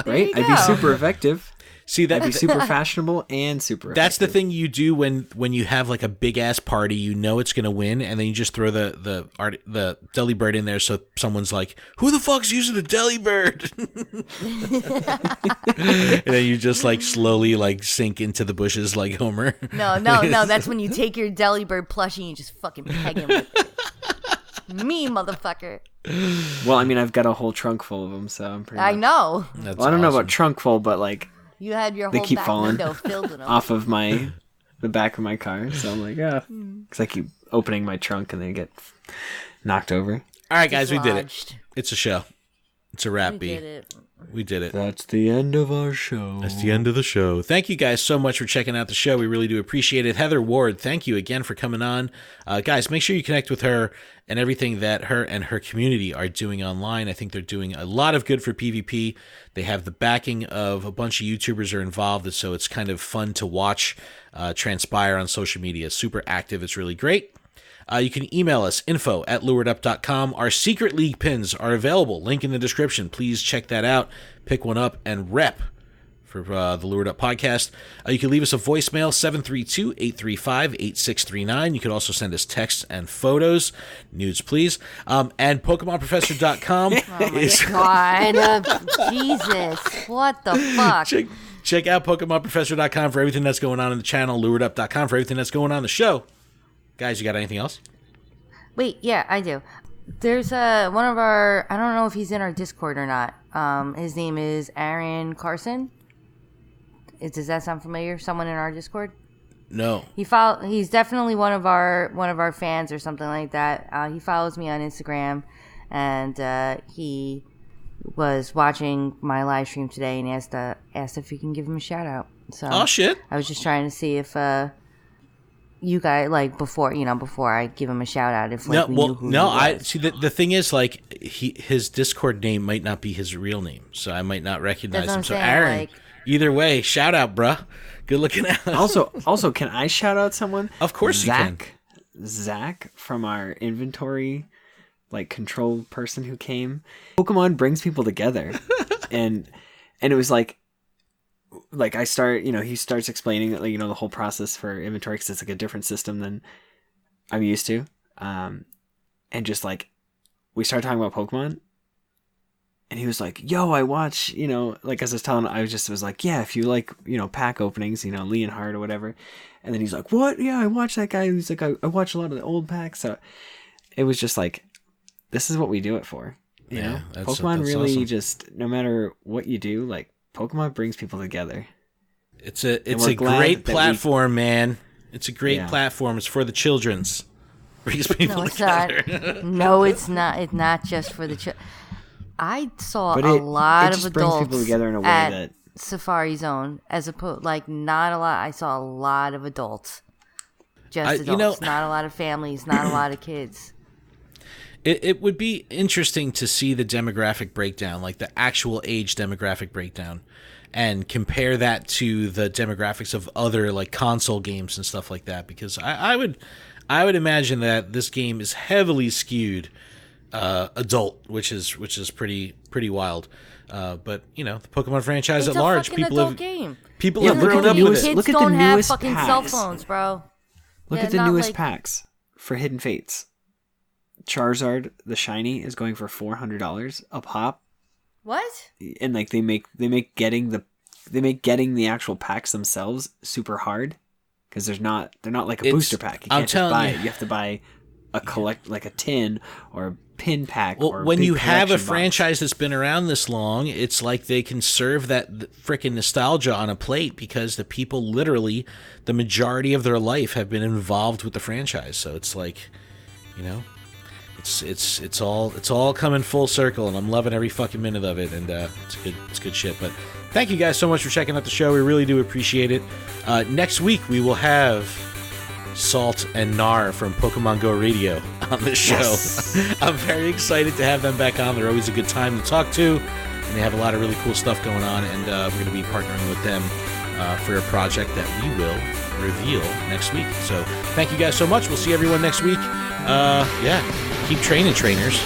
Speaker 3: I'd be super effective.
Speaker 1: See, that'd
Speaker 3: be super fashionable and super effective.
Speaker 1: That's the thing you do when you have like a big ass party, you know it's gonna win, and then you just throw the Delibird in there, so someone's like, "Who the fuck's using the Delibird?" And then you just like slowly like sink into the bushes like Homer.
Speaker 2: No. That's when you take your Delibird plushie and you just fucking peg him with it. Me, motherfucker.
Speaker 3: Well, I mean, I've got a whole trunk full of them, so I'm pretty.
Speaker 2: I know.
Speaker 3: I don't know about trunk full, but like.
Speaker 2: You had your
Speaker 3: they
Speaker 2: whole
Speaker 3: keep
Speaker 2: back
Speaker 3: falling
Speaker 2: window filled with them.
Speaker 3: off of the back of my car, so I'm like, because I keep opening my trunk and they get knocked over.
Speaker 1: All right, guys, we did it. It's a show. It's a wrap, We did it.
Speaker 3: That's the end of our show.
Speaker 1: That's the end of the show. Thank you guys so much for checking out the show. We really do appreciate it. Heather Ward, thank you again for coming on. Guys, make sure you connect with her and everything that her and her community are doing online. I think they're doing a lot of good for PvP. They have the backing of a bunch of YouTubers are involved, so it's kind of fun to watch transpire on social media. Super active. It's really great. You can email us, info@luredup.com. Our secret league pins are available. Link in the description. Please check that out. Pick one up and rep for the Lured Up podcast. You can leave us a voicemail, 732-835-8639. You can also send us texts and photos. Nudes, please. And PokemonProfessor.com is...
Speaker 2: God, Jesus. What the fuck?
Speaker 1: Check out PokemonProfessor.com for everything that's going on in the channel, LuredUp.com for everything that's going on in the show. Guys, you got anything else?
Speaker 2: Wait, yeah, I do. There's one of our, I don't know if he's in our Discord or not. His name is Aaron Carson. Does that sound familiar? Someone in our Discord?
Speaker 1: No.
Speaker 2: He's definitely one of our fans or something like that. He follows me on Instagram, and he was watching my live stream today and asked if you can give him a shout out. So
Speaker 1: Oh shit!
Speaker 2: I was just trying to see if you guys before I give him a shout out if we knew who he was.
Speaker 1: I see. The thing is, his Discord name might not be his real name, so I might not recognize him. So Aaron, either way, shout out, bruh. Good looking out.
Speaker 3: Also, can I shout out someone?
Speaker 1: Of course you can.
Speaker 3: Zach from our inventory control person who came. Pokemon brings people together, and it was like I start, he starts explaining the whole process for inventory because it's a different system than I'm used to, and just we started talking about Pokemon, and he was like, "Yo, I watch," as I was telling him, I was like, "Yeah, if you like, pack openings, Leonhard or whatever," and then he's like, "What? Yeah, I watch that guy." He's like, "I watch a lot of the old packs," so it was just this is what we do it for, you know. Pokemon that's really awesome. Just no matter what you do, Pokemon brings people together.
Speaker 1: It's a great platform, man. It's a great platform. It's for the children's. Brings people together.
Speaker 2: No, it's not. It's not just for the children. I saw a lot of adults people together in a way at Safari Zone, as opposed not a lot. I saw a lot of adults, just adults, not a lot of families, not a lot of kids.
Speaker 1: It would be interesting to see the demographic breakdown, the actual age demographic breakdown, and compare that to the demographics of other console games and stuff like that. Because I would imagine that this game is heavily skewed adult, which is pretty wild. But the Pokemon franchise
Speaker 2: it's
Speaker 1: at large,
Speaker 2: people have grown
Speaker 1: up with it.
Speaker 2: Kids
Speaker 3: look at
Speaker 2: don't
Speaker 3: the
Speaker 2: have
Speaker 3: newest
Speaker 2: fucking
Speaker 3: packs.
Speaker 2: cell phones, bro.
Speaker 3: Look at the newest packs for Hidden Fates. Charizard, the shiny, is going for $400 a pop.
Speaker 2: What?
Speaker 3: And they make getting the actual packs themselves super hard because they're not like a booster pack. You can't just buy it. You have to buy a tin or a pin pack.
Speaker 1: Well,
Speaker 3: or
Speaker 1: when you have a
Speaker 3: box.
Speaker 1: franchise that's been around this long, it's like they can serve that freaking nostalgia on a plate because the people literally, the majority of their life have been involved with the franchise. So it's it's all coming full circle, and I'm loving every fucking minute of it, and it's good shit. But thank you guys so much for checking out the show. We really do appreciate it. Next week we will have Salt and Nar from Pokemon Go Radio on the show. Yes. I'm very excited to have them back on. They're always a good time to talk to, and they have a lot of really cool stuff going on, and we're going to be partnering with them for a project that we will reveal next week. So thank you guys so much. We'll see everyone next week. Keep training, trainers.